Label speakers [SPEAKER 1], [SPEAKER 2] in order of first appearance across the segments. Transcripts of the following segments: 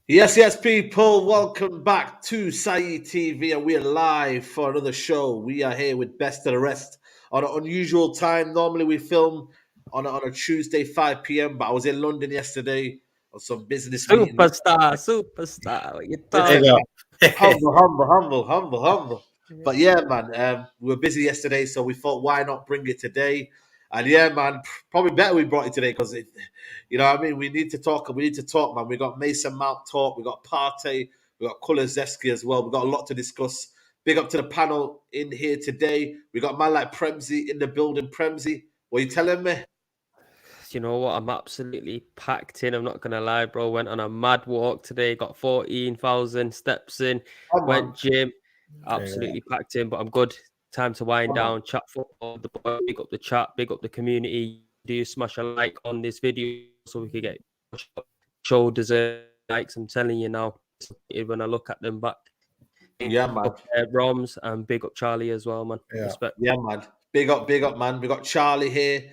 [SPEAKER 1] Yes, people. Welcome back to Saeed TV, and we are live for another show. We are here with Best of the Rest on an unusual time. Normally, we film on a Tuesday, 5 p.m., but I was in London yesterday on some business meeting.
[SPEAKER 2] Superstar. What you
[SPEAKER 1] Listen,
[SPEAKER 2] talking?
[SPEAKER 1] humble. But yeah, man, we were busy yesterday, so we thought, why not bring it today? And yeah, man, probably better we brought it today because you know what I mean. We need to talk. We need to talk, man. We got Mason Mount talk. We got Partey. We got Kulusevski as well. We got a lot to discuss. Big up to the panel in here today. We got man like Premsy in the building. Premsy, what you telling me?
[SPEAKER 2] You know what? I'm absolutely packed in. I'm not gonna lie, bro. Went on a mad walk today. Got 14,000 steps in.
[SPEAKER 1] Come
[SPEAKER 2] Went
[SPEAKER 1] on,
[SPEAKER 2] gym.
[SPEAKER 3] Yeah.
[SPEAKER 2] Absolutely packed in. But I'm good. Time to wind
[SPEAKER 1] come on.
[SPEAKER 2] down. Chat football. The boy. Big up the chat. Big up the community. Do smash a like on this video so we could get shoulders and likes. I'm telling you now. When I look at them back.
[SPEAKER 1] Yeah, man.
[SPEAKER 2] Up Roms and big up Charlie as well, man.
[SPEAKER 3] Yeah.
[SPEAKER 2] Respect.
[SPEAKER 1] Yeah, man. Big up, man. We got Charlie here.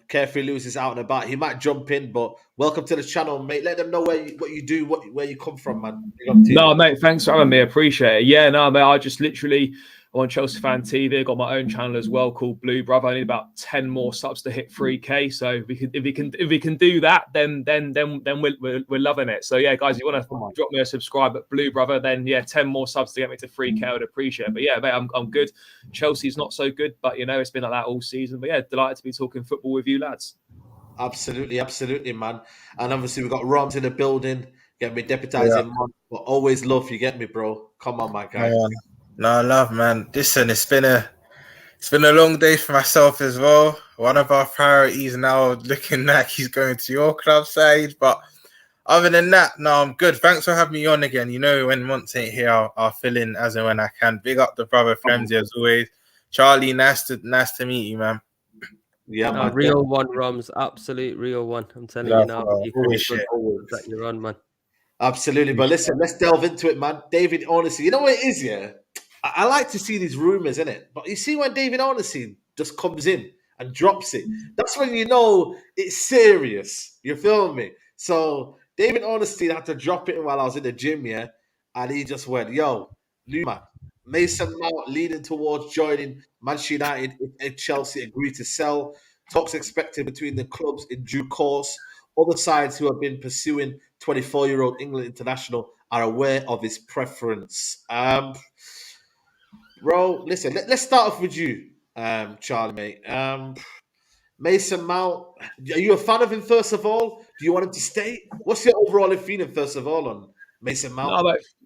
[SPEAKER 1] Carefree Lewis is out and about. He might jump in, but welcome to the channel, mate. Let them know what you do, where you come from, man. Big up to you.
[SPEAKER 3] No, mate, thanks for having me. Appreciate it. Yeah, no, mate, I just literally I'm on Chelsea Fan TV. I got my own channel as well called Blue Brother. I need about 10 more subs to hit 3K. So if we can do that, then we're loving it. So yeah, guys, you want to drop me a subscribe at Blue Brother, then yeah, 10 more subs to get me to 3K. I would appreciate it. But yeah, mate, I'm good. Chelsea's not so good, but you know, it's been like that all season. But yeah, delighted to be talking football with you lads.
[SPEAKER 1] Absolutely, man. And obviously we got Roms in the building. Get me deputizing,
[SPEAKER 4] Yeah.
[SPEAKER 1] man. But always love you. Get me, bro. Come on, my guy.
[SPEAKER 4] No, love, man. Listen, it's been a long day for myself as well. One of our priorities now looking like he's going to your club side, but other than that, no, I'm good. Thanks for having me on again. You know, when Monts ain't here, I'll fill in as and when I can. Big up the brother Frenzy as always. Charlie, nice to meet you, man.
[SPEAKER 1] Yeah,
[SPEAKER 2] A
[SPEAKER 1] man.
[SPEAKER 2] real one, Roms. Absolute real one. I'm telling you
[SPEAKER 4] Love,
[SPEAKER 2] now.
[SPEAKER 4] bro.
[SPEAKER 2] You
[SPEAKER 4] Always
[SPEAKER 2] good
[SPEAKER 4] shit.
[SPEAKER 2] that you're on, man.
[SPEAKER 1] Absolutely. But listen, let's delve into it, man. David Honesty. You know what it is, yeah? I like to see these rumors, innit? But you see when David Honesty just comes in and drops it, that's when you know it's serious. You feel me? So David Honesty had to drop it while I was in the gym, yeah? And he just went, yo, new man. Mason Mount leading towards joining Manchester United if Chelsea agree to sell. Talks expected between the clubs in due course. Other sides who have been pursuing 24-year-old England international are aware of his preference. Bro, listen, let's start off with you, Charlie, mate. Mason Mount, are you a fan of him, first of all? Do you want him to stay? What's your overall feeling, first of all, on Mason Mount?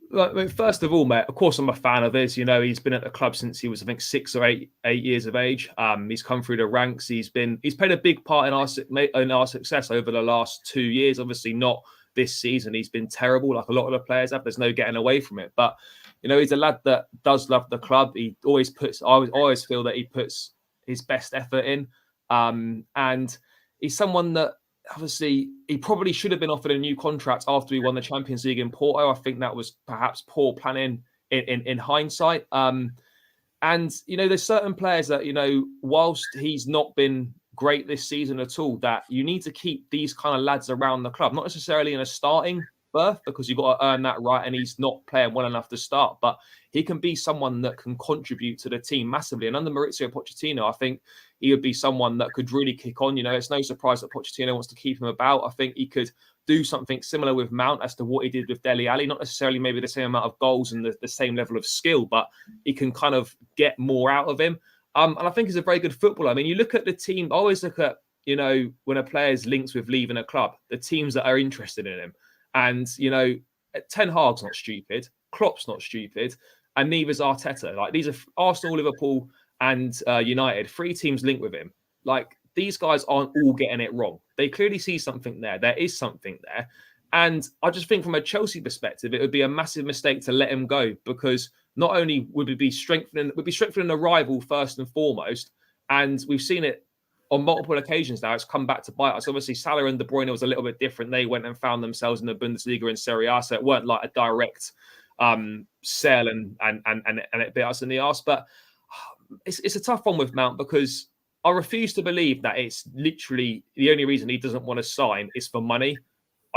[SPEAKER 3] No, mate, first of all, mate, of course I'm a fan of his. You know, he's been at the club since he was, I think, 6 or 8 years of age. He's come through the ranks. He's played a big part in our success over the last 2 years. Obviously, not this season. He's been terrible, like a lot of the players have. There's no getting away from it. But you know, he's a lad that does love the club. He always puts. I always feel that he puts his best effort in, and he's someone that. Obviously, he probably should have been offered a new contract after he won the Champions League in Porto. I think that was perhaps poor planning in hindsight. And, you know, there's certain players that, you know, whilst he's not been great this season at all, that you need to keep these kind of lads around the club, not necessarily in a starting berth because you've got to earn that right and he's not playing well enough to start, but he can be someone that can contribute to the team massively. And under Maurizio Pochettino, I think he would be someone that could really kick on. You know, it's no surprise that Pochettino wants to keep him about. I think he could do something similar with Mount as to what he did with Dele Alli, not necessarily maybe the same amount of goals and the same level of skill, but he can kind of get more out of him. And I think he's a very good footballer. I mean, you look at the team, I always look at, you know, when a player's linked with leaving a club, the teams that are interested in him. And, you know, Ten Hag's not stupid, Klopp's not stupid, and neither's Arteta. Like, these are Arsenal, Liverpool, and United, 3 teams linked with him. Like, these guys aren't all getting it wrong. They clearly see something there. There is something there. And I just think from a Chelsea perspective, it would be a massive mistake to let him go because not only would it be strengthening the rival first and foremost, and we've seen it on multiple occasions now. It's come back to bite us. Obviously, Salah and De Bruyne was a little bit different. They went and found themselves in the Bundesliga and Serie A, so it weren't like a direct sell and it bit us in the arse. But it's a tough one with Mount because I refuse to believe that it's literally the only reason he doesn't want to sign is for money.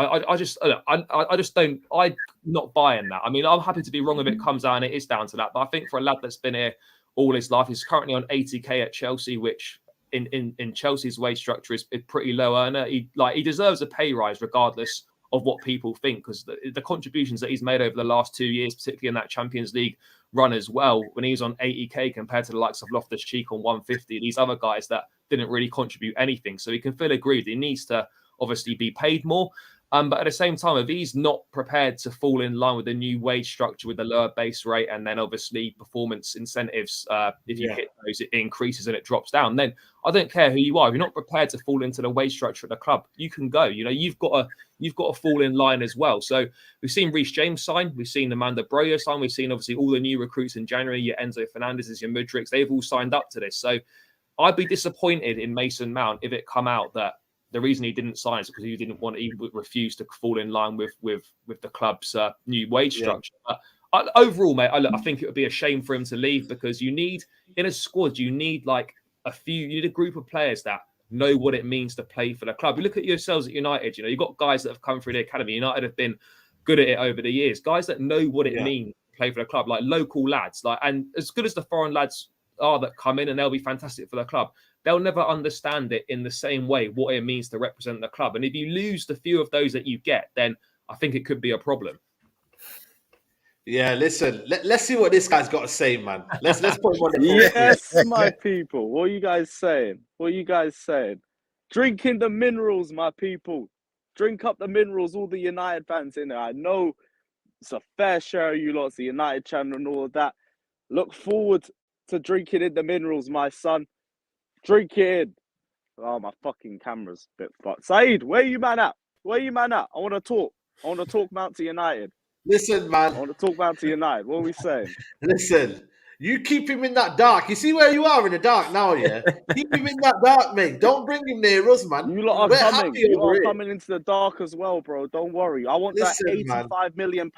[SPEAKER 3] I just don't. I'm not buying that. I mean, I'm happy to be wrong if it comes down. It is down to that. But I think for a lad that's been here all his life, he's currently on 80k at Chelsea, which in Chelsea's wage structure is pretty low earner. He deserves a pay rise regardless of what people think, because the contributions that he's made over the last 2 years, particularly in that Champions League run as well, when he was on 80k compared to the likes of Loftus-Cheek on 150, these other guys that didn't really contribute anything. So he can feel aggrieved. He needs to obviously be paid more. But at the same time, if he's not prepared to fall in line with the new wage structure with the lower base rate and then obviously performance incentives, if you hit those, it increases and it drops down, then I don't care who you are. If you're not prepared to fall into the wage structure at the club, you can go. You know, you've got to fall in line as well. So we've seen Reece James sign, we've seen Amanda Broyo sign, we've seen obviously all the new recruits in January, your Enzo Fernandez's, your Mudriks, they've all signed up to this. So I'd be disappointed in Mason Mount if it come out that the reason he didn't sign is because he didn't want to, he refused to fall in line with the club's new wage structure. But overall, mate, I think it would be a shame for him to leave, because you need, in a squad, you need like you need a group of players that know what it means to play for the club. You look at yourselves at United, you know, you've got guys that have come through the academy. United have been good at it over the years. Guys that know what it means to play for the club, like local lads, and as good as the foreign lads are that come in and they'll be fantastic for the club, they'll never understand it in the same way, what it means to represent the club. And if you lose the few of those that you get, then I think it could be a problem.
[SPEAKER 1] Yeah, listen, let's see what this guy's got to say, man. Let's put him on the phone.
[SPEAKER 5] Yes, my people. What are you guys saying? What are you guys saying? Drinking the minerals, my people. Drink up the minerals, all the United fans in there. I know it's a fair share of you lots, the United channel and all of that. Look forward to drinking in the minerals, my son. Drink it in. Oh, my fucking camera's a bit fucked. Saeed, where you man at? Where you man at? I want to talk. I want to talk Mount to United.
[SPEAKER 1] Listen, man.
[SPEAKER 5] I want to talk Mount to United. What are we saying?
[SPEAKER 1] Listen, you keep him in that dark. You see where you are in the dark now, yeah? Keep him in that dark, mate. Don't bring him near us, man.
[SPEAKER 5] You lot are coming. You are coming into the dark as well, bro. Don't worry. I want that £85 million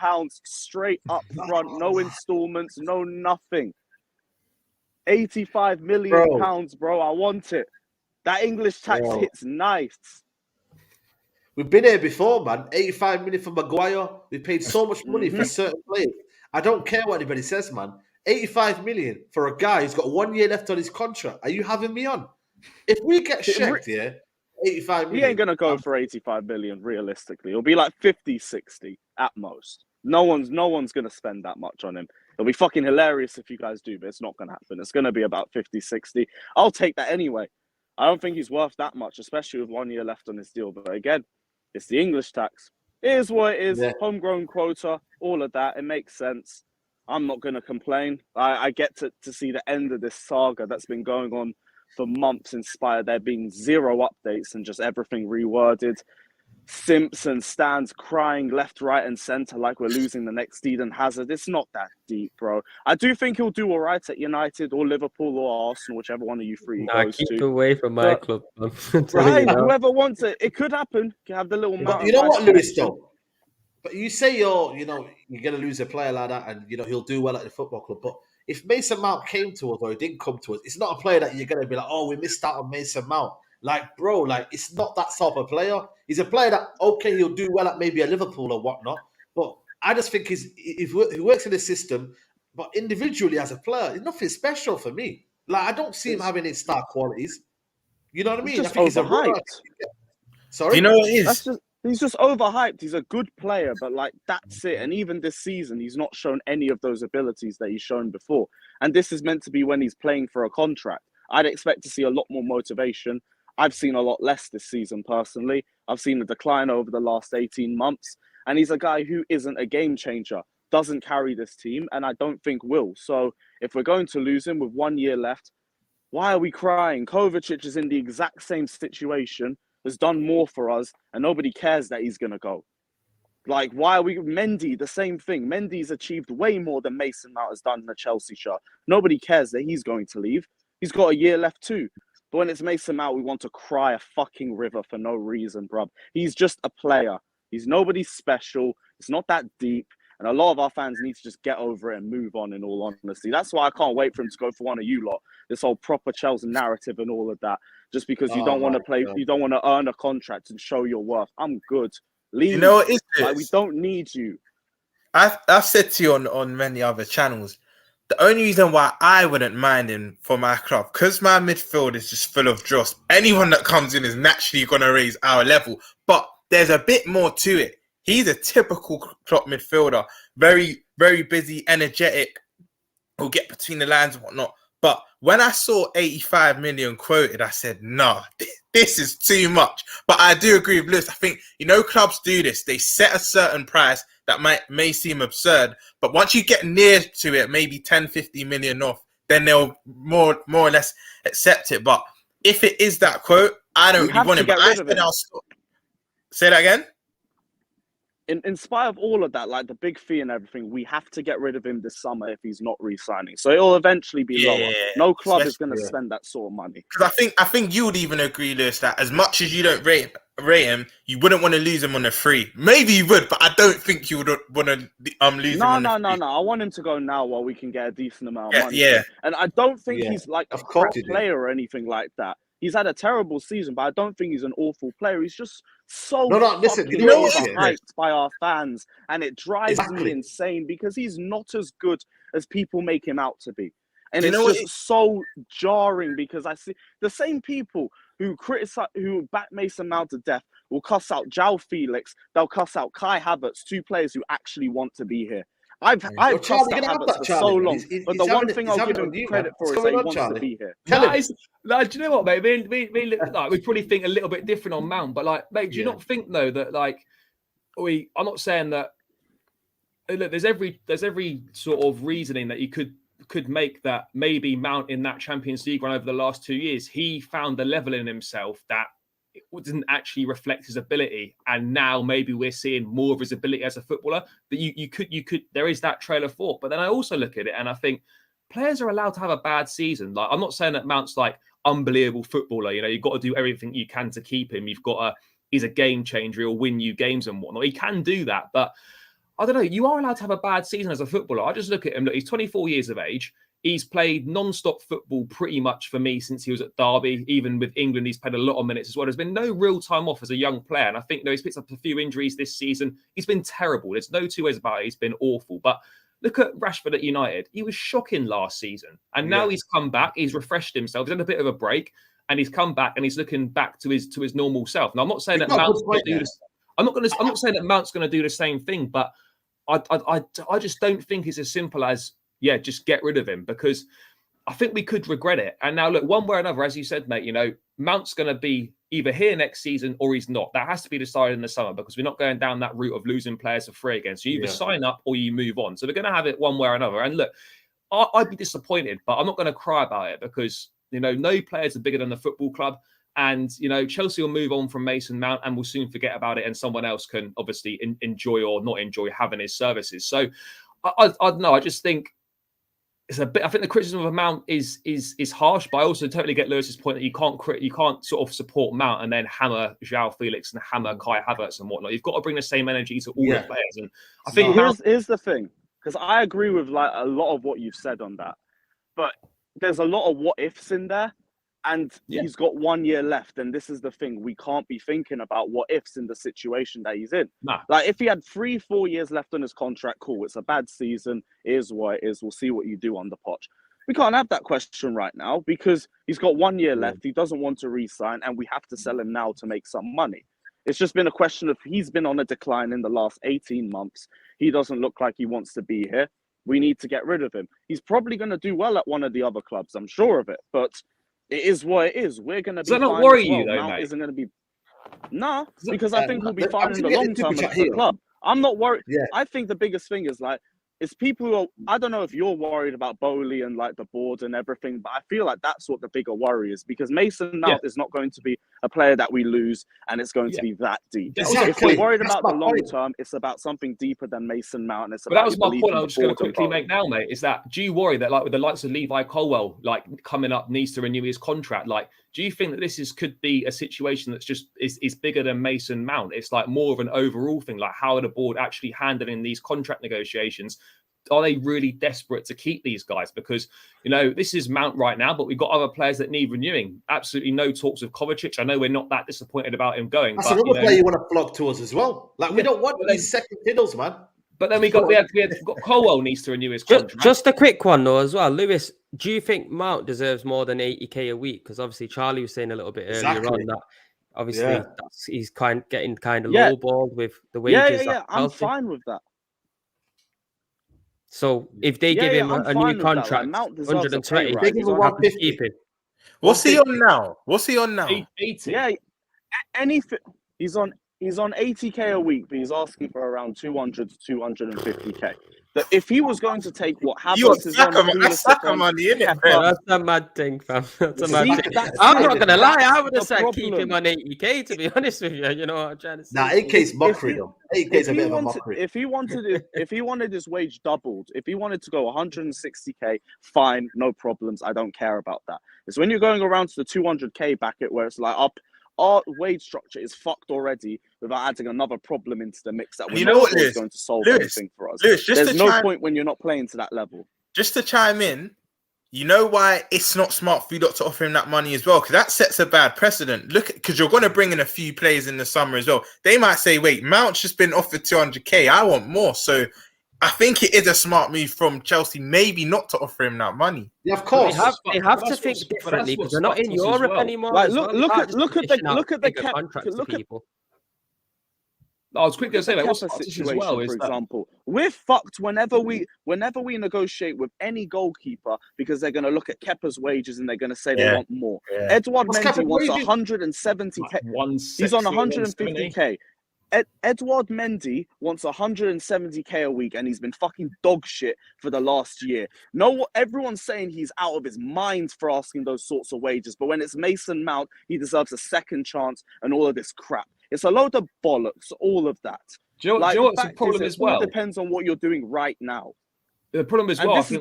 [SPEAKER 5] straight up front. No installments, no nothing. £85 million, bro. I want it. That English tax hits nice.
[SPEAKER 1] We've been here before, man. 85 million for Maguire. We paid so much money for certain players. I don't care what anybody says, man. 85 million for a guy who's got 1 year left on his contract. Are you having me on? If we get checked, 85 million.
[SPEAKER 5] He ain't going to go for 85 million, realistically. It'll be like 50, 60 at most. No one's going to spend that much on him. It'll be fucking hilarious if you guys do, but it's not going to happen. It's going to be about 50, 60. I'll take that anyway. I don't think he's worth that much, especially with 1 year left on his deal. But again, it's the English tax. It is what it is. Yeah. Homegrown quota, all of that. It makes sense. I'm not going to complain. I get to see the end of this saga that's been going on for months, in spite of there being zero updates and just everything reworded. Simps and Stans crying left, right, and centre like we're losing the next Eden Hazard. It's not that deep, bro. I do think he'll do all right at United or Liverpool or Arsenal, whichever one of you three goes
[SPEAKER 2] keep
[SPEAKER 5] to.
[SPEAKER 2] Away from my club.
[SPEAKER 5] Right, whoever wants it. It could happen. You have the little mountain.
[SPEAKER 1] You know what, Lewis, though? But you say you're going to lose a player like that and, he'll do well at the football club. But if Mason Mount came to us or he didn't come to us, it's not a player that you're going to be like, oh, we missed out on Mason Mount. Like, bro, it's not that sort of player. He's a player that, okay, he'll do well at maybe a Liverpool or whatnot. But I just think he works in the system, but individually as a player, it's nothing special for me. Like, I don't see him having his star qualities. You know what I mean?
[SPEAKER 5] He's just overhyped.
[SPEAKER 1] Sorry?
[SPEAKER 4] You know what it is?
[SPEAKER 5] He's just overhyped. He's a good player, but that's it. And even this season, he's not shown any of those abilities that he's shown before. And this is meant to be when he's playing for a contract. I'd expect to see a lot more motivation. I've seen a lot less this season, personally. I've seen a decline over the last 18 months. And he's a guy who isn't a game changer, doesn't carry this team, and I don't think will. So if we're going to lose him with 1 year left, why are we crying? Kovacic is in the exact same situation, has done more for us, and nobody cares that he's going to go. Why are we... Mendy, the same thing. Mendy's achieved way more than Mason Mount has done in the Chelsea shirt. Nobody cares that he's going to leave. He's got a year left too. But when it's Mason Mount, we want to cry a fucking river for no reason, bruv. He's just a player. He's nobody special. It's not that deep. And a lot of our fans need to just get over it and move on, in all honesty. That's why I can't wait for him to go for one of you lot. This whole proper Chelsea narrative and all of that. Just because you don't want to play, you don't want to earn a contract and show your worth. I'm good. Leave.
[SPEAKER 4] You know what is
[SPEAKER 5] Like, we
[SPEAKER 4] this?
[SPEAKER 5] don't need you.
[SPEAKER 4] I've said to you on many other channels, the only reason why I wouldn't mind him for my club, because my midfield is just full of dross. Anyone that comes in is naturally going to raise our level. But there's a bit more to it. He's a typical Klopp midfielder. Very, very busy, energetic. He'll get between the lines and whatnot. But when I saw 85 million quoted, I said, no, this is too much. But I do agree with Lewis. I think, clubs do this. They set a certain price that may seem absurd. But once you get near to it, maybe 10, 50 million off, then they'll more or less accept it. But if it is that quote, I don't really want it. But I said I'll stop. Say that again?
[SPEAKER 5] In spite of all of that, like the big fee and everything, we have to get rid of him this summer if he's not re-signing. So it'll eventually be lower. No club is going to spend that sort of money.
[SPEAKER 4] Because I think you would even agree, Lewis, that as much as you don't rate him, you wouldn't want to lose him on a free. Maybe you would, but I don't think you would want to lose him on a free.
[SPEAKER 5] No. I want him to go now while we can get a decent amount of money.
[SPEAKER 4] Yeah.
[SPEAKER 5] And I don't think he's like a crap player or anything like that. He's had a terrible season, but I don't think he's an awful player. He's just so hyped by our fans, and it drives me insane because he's not as good as people make him out to be. And it's just so jarring because I see the same people who back Mason Mount to death will cuss out João Felix, they'll cuss out Kai Havertz, two players who actually want to be here. I've cussed out Havertz for so long, but the one thing I'll give him credit for is that he wants to be here.
[SPEAKER 3] Do you know what, mate? We probably think a little bit different on Mount, but like, mate, do you not think though that like I'm not saying that. Look, there's every sort of reasoning that you could make that maybe Mount in that Champions League run over the last 2 years, he found a level in himself that it didn't actually reflect his ability, and now maybe we're seeing more of his ability as a footballer. That you could there is that trail of thought. But then I also look at it and I think players are allowed to have a bad season. Like, I'm not saying that Mount's like unbelievable footballer. You've got to do everything you can to keep him. He's a game changer. He'll win you games and whatnot. He can do that, but I don't know. You are allowed to have a bad season as a footballer. I just look at him. Look, he's 24 years of age. He's played non-stop football pretty much for me since he was at Derby. Even with England, he's played a lot of minutes as well. There's been no real time off as a young player. And I think he's picked up a few injuries this season. He's been terrible. There's no two ways about it. He's been awful. But look at Rashford at United. He was shocking last season. And now he's come back. He's refreshed himself. He's had a bit of a break. And he's come back and he's looking back to his normal self. Now, I'm not saying that Mount's going to do this. I'm not saying that Mount's going to do the same thing, but I just don't think it's as simple as, just get rid of him, because I think we could regret it. And now, look, one way or another, as you said, mate, Mount's going to be either here next season or he's not. That has to be decided in the summer, because we're not going down that route of losing players for free again. So you either sign up or you move on. So we're going to have it one way or another. And look, I'd be disappointed, but I'm not going to cry about it because, no players are bigger than the football club. And, Chelsea will move on from Mason Mount and will soon forget about it. And someone else can obviously enjoy or not enjoy having his services. So I don't know. I just think it's a bit. I think the criticism of Mount is harsh, but I also totally get Lewis's point that you can't sort of support Mount and then hammer João Felix and hammer Kai Havertz and whatnot. You've got to bring the same energy to all the players. And I think
[SPEAKER 5] here's the thing, because I agree with like a lot of what you've said on that, but there's a lot of what ifs in there. And he's got 1 year left. And this is the thing. We can't be thinking about what ifs in the situation that he's in.
[SPEAKER 3] Nah.
[SPEAKER 5] Like, if he had 3-4 years left on his contract, cool. It's a bad season. It is what it is. We'll see what you do on the potch. We can't have that question right now because he's got 1 year left. He doesn't want to re-sign, and we have to sell him now to make some money. It's just been a question of he's been on a decline in the last 18 months. He doesn't look like he wants to be here. We need to get rid of him. He's probably going to do well at one of the other clubs. I'm sure of it. But it is what it is. We're going to be.
[SPEAKER 3] Does that not worry you, though,
[SPEAKER 5] Mount
[SPEAKER 3] mate?
[SPEAKER 5] isn't going to be. Nah, because I think we'll be fine in the long term as a club. I'm not worried.
[SPEAKER 1] Yeah.
[SPEAKER 5] I think the biggest thing is like, it's people who are, I don't know if you're worried about Bowley and like the board and everything, but I feel like that's what the bigger worry is, because Mason Mount is not going to be a player that we lose, and it's going to be that deep.
[SPEAKER 1] Exactly.
[SPEAKER 5] If we're worried about the long term, it's about something deeper than Mason Mount. And it's
[SPEAKER 3] but that was my point I was just going to quickly make now, mate, is that do you worry that like with the likes of Levi Colwell like coming up needs to renew his contract? Like, do you think that this could be a situation that's just is bigger than Mason Mount? It's like more of an overall thing, like how are the board actually handling these contract negotiations? are they really desperate to keep these guys? Because, you know, this is Mount right now, but we've got other players that need renewing. Absolutely no talks of Kovacic. I know we're not that disappointed about him going.
[SPEAKER 1] That's
[SPEAKER 3] but,
[SPEAKER 1] another player you want to flock to us as well. Like, we don't want these second fiddles, man.
[SPEAKER 3] But then we've got Colwell needs to renew his contract.
[SPEAKER 2] Just a quick one though as well, Lewis. Do you think Mount deserves more than 80k a week? Because obviously Charlie was saying a little bit earlier on that obviously he's getting kind of lowballed with the wages.
[SPEAKER 5] Yeah. I'm fine with that.
[SPEAKER 2] So if they give him a new contract,
[SPEAKER 5] like,
[SPEAKER 2] 120,
[SPEAKER 1] they give him 150.
[SPEAKER 4] What's he on now?
[SPEAKER 3] 80.
[SPEAKER 5] Yeah, anything. He's on 80k a week, but he's asking for around 200 to 250k. That if he was going to take what Havertz is on,
[SPEAKER 4] that's Saka money, isn't it?
[SPEAKER 2] That's a mad thing, fam. That's a mad thing. I'm not gonna lie, I would have said keep him on 80k. To be honest with you, you know what I'm trying to say.
[SPEAKER 1] Nah, 8k's mockery though. 8k's a bit of a mockery.
[SPEAKER 5] If he wanted his wage doubled, if he wanted to go 160k, fine, no problems. I don't care about that. It's when you're going around to the 200k bracket where it's like our wage structure is fucked already without adding another problem into the mix that we're not going to solve everything for us. There's no point when you're not playing to that level.
[SPEAKER 4] Just to chime in, you know why it's not smart for you not to offer him that money as well? Because that sets a bad precedent. Look, because you're going to bring in a few players in the summer as well. They might say, wait, Mount's just been offered 200k. I want more. So I think it is a smart move from Chelsea, maybe not to offer him that money.
[SPEAKER 1] Yeah, of course.
[SPEAKER 2] They have to think differently because they're not in Europe anymore.
[SPEAKER 5] Like, look at the
[SPEAKER 2] people.
[SPEAKER 3] I was quick to say, what's the
[SPEAKER 5] situation
[SPEAKER 3] as well?
[SPEAKER 5] For example, we're fucked whenever we negotiate with any goalkeeper because they're going to look at Kepa's wages and they're going to say they want more. Yeah. Edouard Mendy wants 170k. He's on 150k. Edouard Mendy wants 170k a week and he's been fucking dog shit for the last year. Everyone's saying he's out of his mind for asking those sorts of wages, but when it's Mason Mount, he deserves a second chance and all of this crap. It's a load of bollocks, all of that.
[SPEAKER 3] Do you know what's the problem as well?
[SPEAKER 5] It depends on what you're doing right now.
[SPEAKER 3] The problem as well,
[SPEAKER 5] this is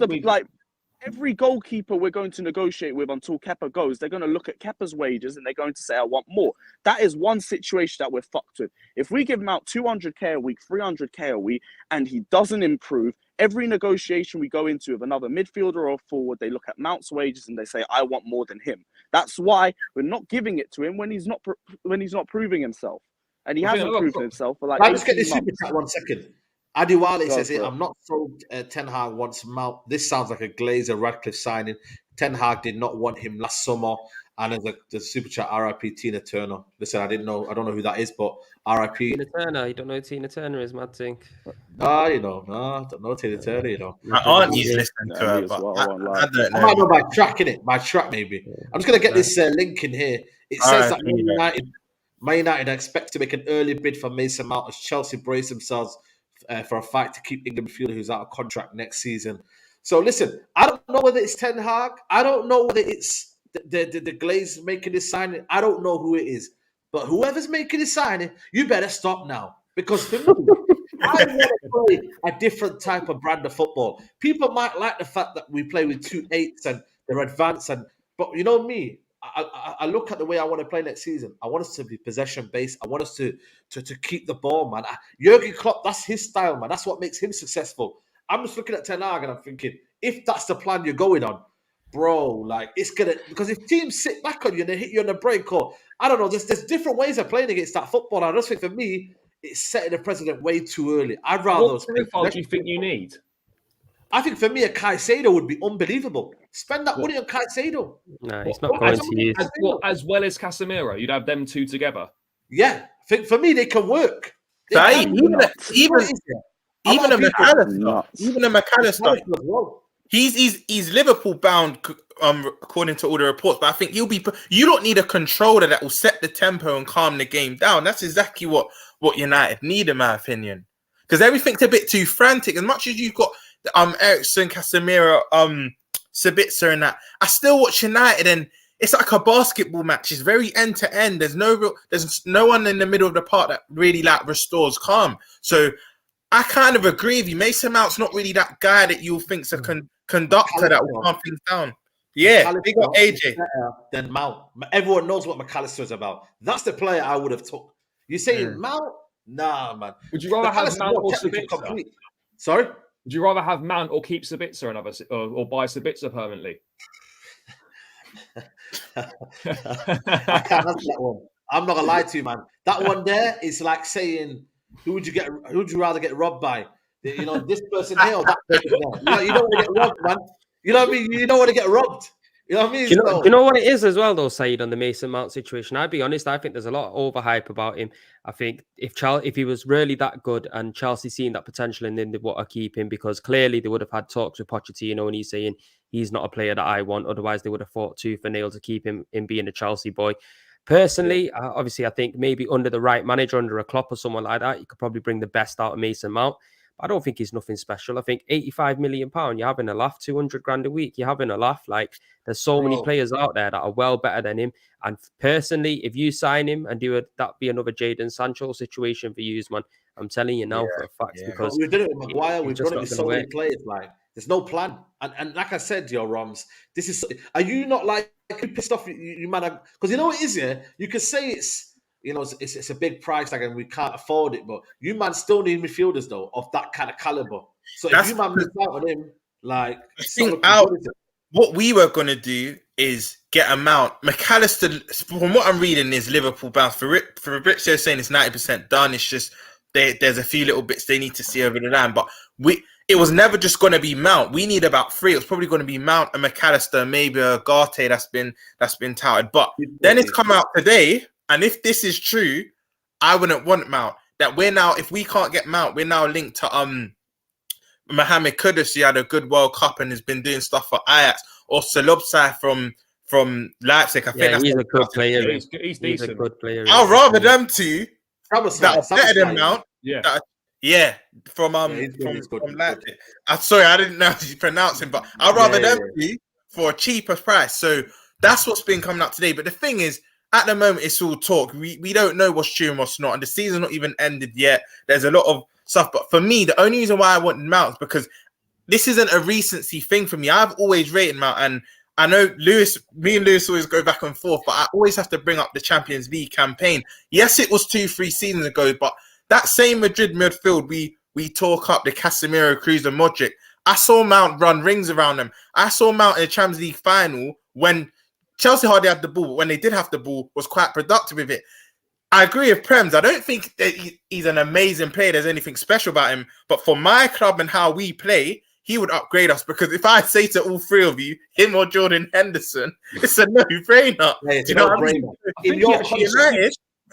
[SPEAKER 5] every goalkeeper we're going to negotiate with until Kepa goes, they're going to look at Kepa's wages and they're going to say, I want more. That is one situation that we're fucked with. If we give him out 200k a week, 300k a week, and he doesn't improve, every negotiation we go into with another midfielder or forward, they look at Mount's wages and they say, I want more than him. That's why we're not giving it to him when he's not proving himself. And he hasn't proven himself for like.
[SPEAKER 1] Let's get this super chat 1 second. Adiwale says it. I'm not sold. Ten Hag wants Mount. This sounds like a Glazer Radcliffe signing. Ten Hag did not want him last summer. And there's the super chat. R.I.P. Tina Turner. Listen, I don't know who that is, but R.I.P.
[SPEAKER 2] Tina Turner. You don't know who Tina Turner is, mad thing.
[SPEAKER 1] I don't know Tina Turner. You know,
[SPEAKER 4] my auntie's listening to her, but I don't know.
[SPEAKER 1] I might know by track innit. By track maybe. I'm just gonna get this link in here. It says that Man United expect to make an early bid for Mason Mount as Chelsea brace themselves for a fight to keep England midfielder who's out of contract next season. So listen, I don't know whether it's Ten Hag. I don't know whether it's the Glaze making this signing. I don't know who it is. But whoever's making this signing, you better stop now. Because for me, I want to play a different type of brand of football. People might like the fact that we play with 2 8s and they're advanced. But you know me, I look at the way I want to play next season. I want us to be possession-based. I want us to keep the ball, man. Jurgen Klopp, that's his style, man. That's what makes him successful. I'm just looking at Ten Hag and I'm thinking, if that's the plan you're going on, bro, like it's gonna, because if teams sit back on you and they hit you on the break, or I don't know, there's different ways of playing against that football. I just think for me, it's setting the precedent way too early. I'd rather.
[SPEAKER 3] What profile do you think you need?
[SPEAKER 1] I think for me, a Caicedo would be unbelievable. Spend that money on Caicedo.
[SPEAKER 2] No, it's not going to use.
[SPEAKER 3] As well as Casemiro, you'd have them two together.
[SPEAKER 1] Yeah, I think for me, they can work.
[SPEAKER 4] Even a McAllister. He's Liverpool bound, according to all the reports. But I think you don't need a controller that will set the tempo and calm the game down. That's exactly what United need, in my opinion. Because everything's a bit too frantic. As much as you've got Eriksen, Casemiro, Sabitzer, and that, I still watch United, and it's like a basketball match. It's very end to end. There's no one in the middle of the park that really like restores calm. So I kind of agree with you. Mason Mount's not really that guy that you'll think's a conductor that will calm things down. Yeah, they got AJ.
[SPEAKER 1] Then Mount. Everyone knows what McAllister is about. That's the player I would have took. You saying Mount? Nah, man.
[SPEAKER 3] Would you rather have Mount or Sabitzer?
[SPEAKER 1] Sorry?
[SPEAKER 3] Would you rather have Mount or keep Sabitzer or buy Sabitzer permanently?
[SPEAKER 1] I can't answer that one. I'm not gonna lie to you, man. That one there is like saying, who would you rather get robbed by? You know, this person here or that person there. You don't want to get robbed, man. You know what I mean? You don't want to get robbed. You know what I mean?
[SPEAKER 2] Do you know what it is as well, though, Saeed, on the Mason Mount situation? I'll be honest, I think there's a lot of overhype about him. I think if he was really that good and Chelsea seen that potential and then they want to keep him, because clearly they would have had talks with Pochettino and he's saying he's not a player that I want. Otherwise, they would have fought tooth and nail to keep him in being a Chelsea boy. Personally, obviously, I think maybe under the right manager, under a Klopp or someone like that, you could probably bring the best out of Mason Mount. I don't think he's nothing special. I think £85 million, you're having a laugh. 200 grand a week, you're having a laugh. Like, there's so many players out there that are well better than him. And personally, if you sign him and that'd be another Jadon Sancho situation for you, man. I'm telling you now for a fact, because
[SPEAKER 1] we've done it with Maguire, we've done it with so many players. Like, there's no plan. And like I said, Roms, this is. Are you not like pissed off? You man, because you know what it is, yeah. You could say it's. You know, it's a big price, like, and we can't afford it. But you man still need midfielders though of that kind of caliber. So if you man miss out on him, like,
[SPEAKER 4] what we were gonna do is get a Mount. McAllister, from what I'm reading, is Liverpool bound. Fabrizio saying it's 90% done. It's just there's a few little bits they need to see over the line. But it was never just going to be Mount. We need about 3. It was probably going to be Mount and McAllister, maybe a Garte that's been touted. But then it's come out today. And if this is true, I wouldn't want Mount. That we're now, if we can't get Mount, we're now linked to Mohamed Kudus. He had a good World Cup and has been doing stuff for Ajax, or Salobsai from Leipzig. I think
[SPEAKER 2] he's a good player.
[SPEAKER 3] He's
[SPEAKER 2] a good player.
[SPEAKER 4] I'd rather them two that are better than Mount. From Leipzig. Sorry, I didn't know how you pronounce him, but I'd rather them two for a cheaper price. So that's what's been coming up today. But the thing is, at the moment, it's all talk. We don't know what's true and what's not. And the season's not even ended yet. There's a lot of stuff. But for me, the only reason why I want Mount is because this isn't a recency thing for me. I've always rated Mount. And I know me and Lewis always go back and forth, but I always have to bring up the Champions League campaign. Yes, it was 2-3 seasons ago, but that same Madrid midfield, we talk up the Casemiro, Cruz, and Modric. I saw Mount run rings around them. I saw Mount in the Champions League final when Chelsea hardly had the ball, but when they did have the ball, was quite productive with it. I agree with Prems. I don't think that he's an amazing player. There's anything special about him. But for my club and how we play, he would upgrade us. Because if I say to all 3 of you, him or Jordan Henderson, it's a no-brainer.
[SPEAKER 1] It's a no-brainer.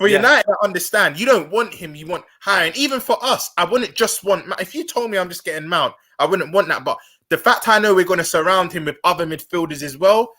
[SPEAKER 4] United, I understand. You don't want him. You want higher. And even for us, I wouldn't just want... If you told me I'm just getting Mount, I wouldn't want that. But the fact I know we're going to surround him with other midfielders as well,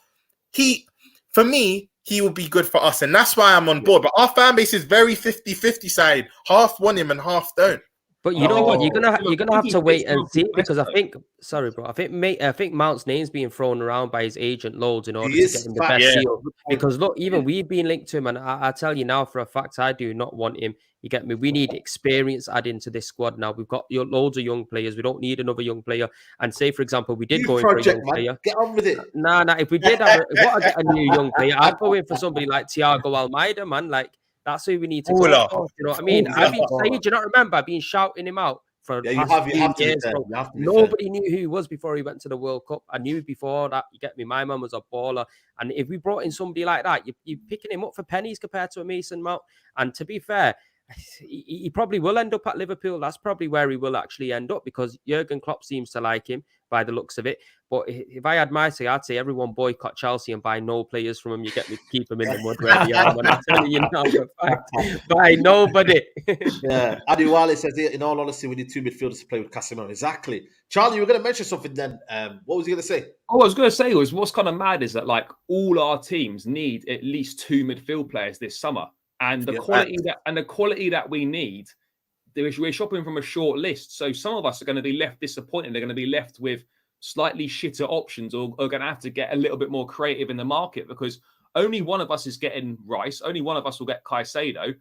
[SPEAKER 4] for me, he will be good for us. And that's why I'm on board. But our fan base is very 50-50 side. Half want him and half don't.
[SPEAKER 2] But you know what? You're gonna have to wait and see, because I think Mount's name's being thrown around by his agent loads in order to get him the best deal. Because look, even we've been linked to him, and I tell you now for a fact, I do not want him. You get me? We need experience added to this squad now. We've got loads of young players. We don't need another young player. And say, for example, we did go in for a young player.
[SPEAKER 1] Get on with it.
[SPEAKER 2] Nah. If we did get a new young player, I'd go in for somebody like Thiago Almeida, man. Like, that's who we need to go for. You know what I mean? I've been saying, do you not remember? I've been shouting him out for the past few years. Nobody knew who he was before he went to the World Cup. I knew before that. You get me? My man was a baller. And if we brought in somebody like that, you're picking him up for pennies compared to a Mason Mount. And to be fair, he probably will end up at Liverpool. That's probably where he will actually end up, because Jurgen Klopp seems to like him by the looks of it. But if I had my say, I'd say everyone boycott Chelsea and buy no players from him. You get me? Keep them in the mud where they are. I'm telling you now for a fact. Buy nobody.
[SPEAKER 1] Yeah. Adi Wale says, in all honesty, we need 2 midfielders to play with Casemiro. Exactly. Charlie, you were going to mention something then. What was you going to say?
[SPEAKER 3] All I was going to say was, what's kind of mad is that, like, all our teams need at least 2 midfield players this summer. And the quality that we need, we're shopping from a short list. So some of us are going to be left disappointed. They're going to be left with slightly shitter options, or are going to have to get a little bit more creative in the market, because only one of us is getting Rice. Only one of us will get Caicedo.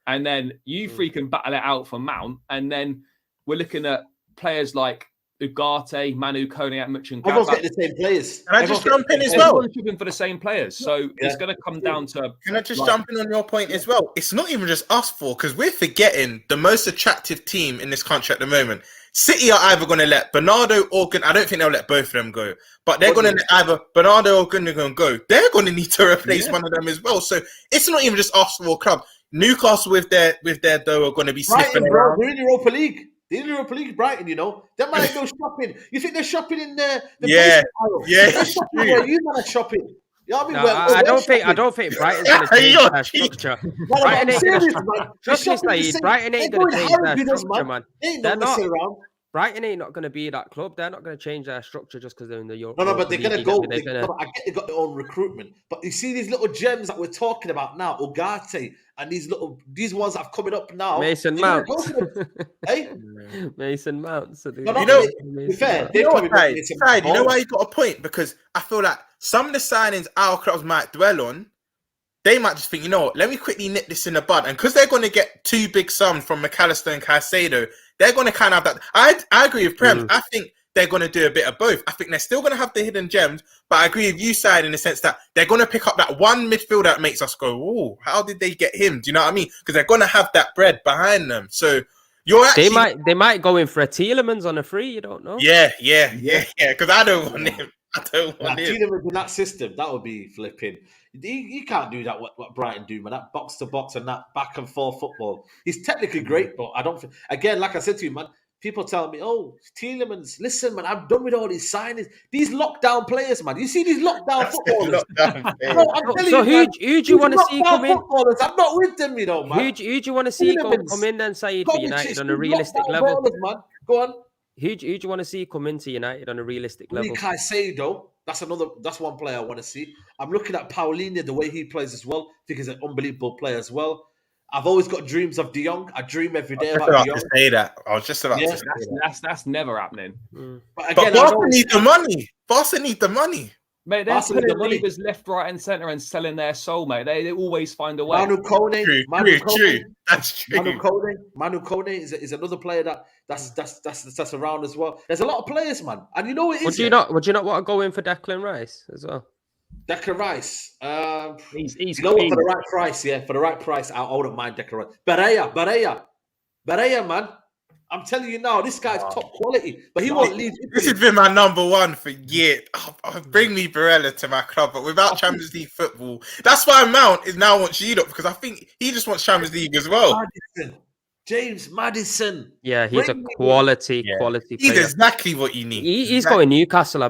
[SPEAKER 3] And then you 3 can battle it out for Mount. And then we're looking at players like Ugarte, Manu, Koné, Mönchengladbach.
[SPEAKER 1] Everyone's getting the same players.
[SPEAKER 4] Can I just jump in as well?
[SPEAKER 3] Everyone's shipping for the same players. So it's going to come down to...
[SPEAKER 4] Can I just jump in on your point as well? It's not even just us 4, because we're forgetting the most attractive team in this country at the moment. City are either going to let Bernardo or I don't think they'll let both of them go, but they're going to let either Bernardo or Gundogan go. They're going to need to replace one of them as well. So it's not even just Arsenal club. Newcastle with their dough are going to be sniffing
[SPEAKER 1] Brighton,
[SPEAKER 4] around.
[SPEAKER 1] they're in Europa League. They're in Europa League, Brighton, you know. They might go shopping. You think they're shopping in the
[SPEAKER 4] Yeah,
[SPEAKER 1] basic aisle?
[SPEAKER 4] yeah,
[SPEAKER 1] They're shopping where you man are shopping. You know what I mean?
[SPEAKER 2] No,
[SPEAKER 1] Well,
[SPEAKER 2] I don't think Brighton's going to change their structure. Brighton ain't going to. Trust me, Saeed. Brighton ain't going to change their structure, man. They're not. Brighton ain't not going to be that club. They're not going to change their structure just because they're in the Europe.
[SPEAKER 1] No, but they're going to go. I get they got their own recruitment, but you see these little gems that we're talking about now, Ugarte, and these ones that are coming up now.
[SPEAKER 2] Mason Mount.
[SPEAKER 1] Hey,
[SPEAKER 2] Mason Mount. So
[SPEAKER 4] you know, fair. You know what, you know why you got a point? Because I feel like some of the signings our clubs might dwell on, they might just think, you know what, let me quickly nip this in the bud. And because they're going to get 2 big sums from McAllister and Caicedo, they're going to kind of have that. I agree with Prem. I think they're going to do a bit of both. I think they're still going to have the hidden gems, but I agree with you, Saeed, in the sense that they're going to pick up that one midfielder that makes us go, oh, how did they get him? Do you know what I mean? Because they're going to have that bread behind them. So you're actually...
[SPEAKER 2] They might go in for a Tielemans on a free, you don't know?
[SPEAKER 4] Yeah. Because I don't want him.
[SPEAKER 1] Tielemans in that system, that would be flipping. You can't do that, what Brighton do, man. That box to box and that back and forth football. He's technically great, but I don't think, again, like I said to you, man, people tell me, oh, Tielemans, listen, man, I'm done with all these signings. These lockdown players, man. You see these lockdown footballers?
[SPEAKER 2] Who do you want to see come in?
[SPEAKER 1] I'm not with them, you know, man.
[SPEAKER 2] Who do you want to see come in then, Saeed, for United on a realistic level?
[SPEAKER 1] Man. Go on.
[SPEAKER 2] Who do you want to see come into United on a realistic level?
[SPEAKER 1] Caicedo, that's one player I want to see. I'm looking at Paulinho, the way he plays as well. I think he's an unbelievable player as well. I've always got dreams of De Jong. I dream every day about De Jong.
[SPEAKER 4] I was just about to say
[SPEAKER 3] that. That's never happening.
[SPEAKER 1] But again,
[SPEAKER 4] Barca need the money. Barca need the money.
[SPEAKER 3] Mate, they're putting levers left, right, and centre and selling their soul, mate. They always find a way.
[SPEAKER 1] Manu Kone.
[SPEAKER 4] That's true.
[SPEAKER 1] Manu Kone is another player that's around as well. There's a lot of players, man. And you know it is.
[SPEAKER 2] Would you not want to go in for Declan Rice as well?
[SPEAKER 1] Declan Rice.
[SPEAKER 3] He's
[SPEAKER 1] you know what, for the right price, yeah. For the right price, I wouldn't mind Declan Rice. Berea, man. I'm telling you now, this guy's top quality, but he won't leave.
[SPEAKER 4] This has been my number one for years. Bring me Barella to my club, but without Champions League football, that's why Mount is now wants Europe, because I think he just wants Champions League as well.
[SPEAKER 1] James Maddison.
[SPEAKER 2] Yeah, he's a quality player.
[SPEAKER 4] He's exactly what you need.
[SPEAKER 2] He's going Newcastle.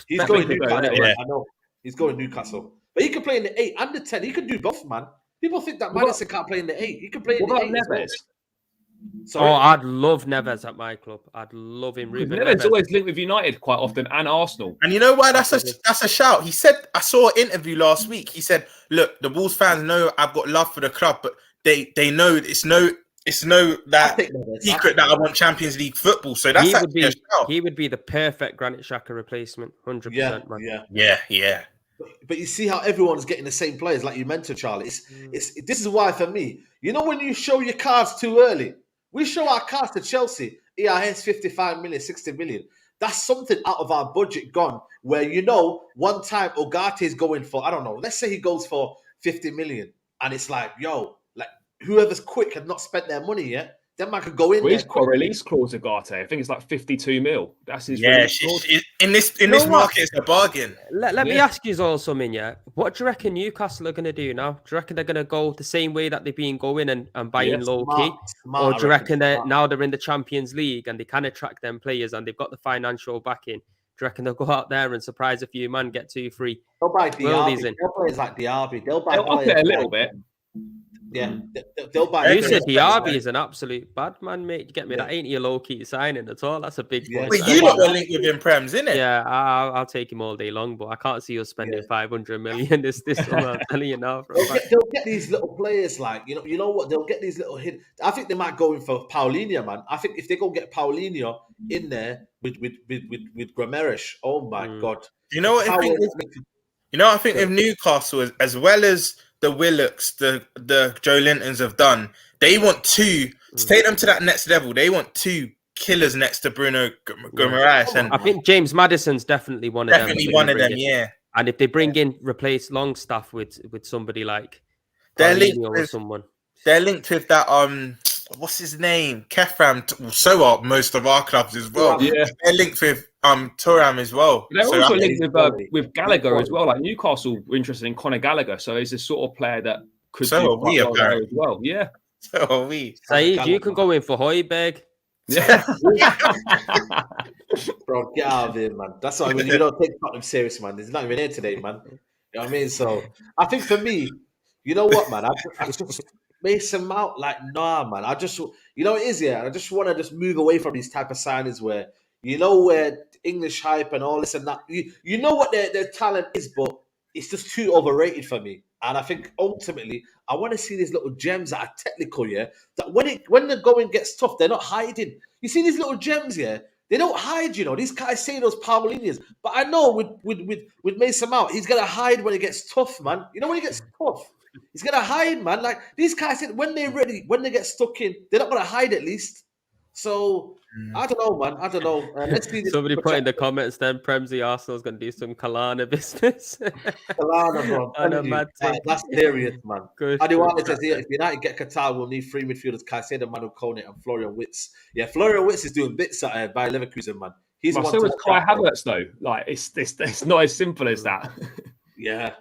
[SPEAKER 1] He's going Newcastle. Yeah. I know. He's going Newcastle, but he can play in the 8 and the 10. He can do both, man. People think that Maddison can't play in the 8. He can play in the 8.
[SPEAKER 3] Neves?
[SPEAKER 2] I'd love Neves at my club. I'd love him.
[SPEAKER 3] Neves always linked with United quite often and Arsenal.
[SPEAKER 4] And you know why that's a shout? He said, I saw an interview last week. He said, look, the Wolves fans know I've got love for the club, but they know it's no secret that I want Champions League football. So that's
[SPEAKER 2] he would be the perfect Granit Xhaka replacement, 100%, man.
[SPEAKER 4] Yeah.
[SPEAKER 1] But you see how everyone's getting the same players, like you mentioned, Charlie. This is why, for me, you know, when you show your cards too early, we show our cards to Chelsea. EIS 55 million, 60 million. That's something out of our budget gone. Where, you know, one time Ugarte is going for, I don't know, let's say he goes for 50 million, and it's like, yo, like whoever's quick and not spent their money yet, then man could go in there.
[SPEAKER 3] He's got a release clause, Ugarte. I think it's like 52 mil. That's his
[SPEAKER 4] release clause. In this market, it's a bargain.
[SPEAKER 2] Let me ask you all something, yeah. What do you reckon Newcastle are going to do now? Do you reckon they're going to go the same way that they've been going and buying low-key? Or do you reckon now they're in the Champions League and they can attract them players and they've got the financial backing? Do you reckon they'll go out there and surprise a few man, get 2 free?
[SPEAKER 1] They'll buy Diaby. They'll play like Diaby. They'll
[SPEAKER 3] up it a little bit.
[SPEAKER 1] Yeah, they'll buy.
[SPEAKER 2] You said Diaby is an absolute bad man, mate. You get me? That ain't your low-key signing at all. That's a big one.
[SPEAKER 4] But you lot were linked with him, Prems, isn't it?
[SPEAKER 2] Yeah, I'll take him all day long, but I can't see us spending 500 million this summer. I'm telling you now.
[SPEAKER 1] They'll get these little players, like, you know what? They'll get these little hit. I think they might go in for Paulinho, man. I think if they go get Paulinho in there with Grammarish, oh my God.
[SPEAKER 4] You know what I think? I think if Newcastle, as well as the Willocks, the Joe Lintons have done, they want to take them to that next level. They want 2 killers next to Bruno Guimaraes. And
[SPEAKER 2] I think James Madison's definitely one of them.
[SPEAKER 4] Definitely one of them, yeah.
[SPEAKER 2] And if they replace Longstaff with somebody like
[SPEAKER 4] they're linked
[SPEAKER 2] or someone.
[SPEAKER 4] They're linked with that what's his name? Kefram. So are most of our clubs as well.
[SPEAKER 3] Yeah.
[SPEAKER 4] They're linked with Thuram as well.
[SPEAKER 3] They're
[SPEAKER 4] So
[SPEAKER 3] also
[SPEAKER 4] I think-
[SPEAKER 3] linked with Gallagher as well. Like Newcastle were interested in Conor Gallagher, so he's a sort of player that could
[SPEAKER 4] So
[SPEAKER 3] do
[SPEAKER 4] are we,
[SPEAKER 3] quite well there
[SPEAKER 4] apparently.
[SPEAKER 3] as well. Yeah.
[SPEAKER 4] So are we.
[SPEAKER 2] Saeed, you can go in for Højbjerg.
[SPEAKER 3] Yeah.
[SPEAKER 1] Bro, get out of here, man. That's what I mean. You don't take Tottenham serious, man. He's not even here today, man. You know what I mean? So I think for me, you know what, man? I just Mason Mount, like, nah, man. I just, you know, it is, yeah. I just want to just move away from these type of signings where, you know, where English hype and all this and that. You know what their talent is, but it's just too overrated for me. And I think ultimately, I want to see these little gems that are technical, yeah. That when the going gets tough, they're not hiding. You see these little gems, yeah. They don't hide, you know. These guys say those Paulinas, but I know with Mason Mount, he's gonna hide when it gets tough, man. You know when it gets tough, he's gonna hide, man. Like these guys, when they're ready, when they get stuck in, they're not gonna hide at least. So I don't know, man. I don't know. Let's see this.
[SPEAKER 2] Somebody put in the comments then, Premsy Arsenal's going to do some Kalana business.
[SPEAKER 1] Kalana, bro.
[SPEAKER 2] On a mad thing.
[SPEAKER 1] That's hilarious, man.
[SPEAKER 2] Good.
[SPEAKER 1] Adewana says here, if United get Qatar, we'll need three midfielders: Caicedo, Manu Kone, and Florian Wirtz. Yeah, Florian Wirtz is doing bits at by Leverkusen, man. He's the one
[SPEAKER 3] So
[SPEAKER 1] to
[SPEAKER 3] was
[SPEAKER 1] watch
[SPEAKER 3] Kai
[SPEAKER 1] out for.
[SPEAKER 3] Havertz though. Like it's not as simple as that.
[SPEAKER 1] Yeah.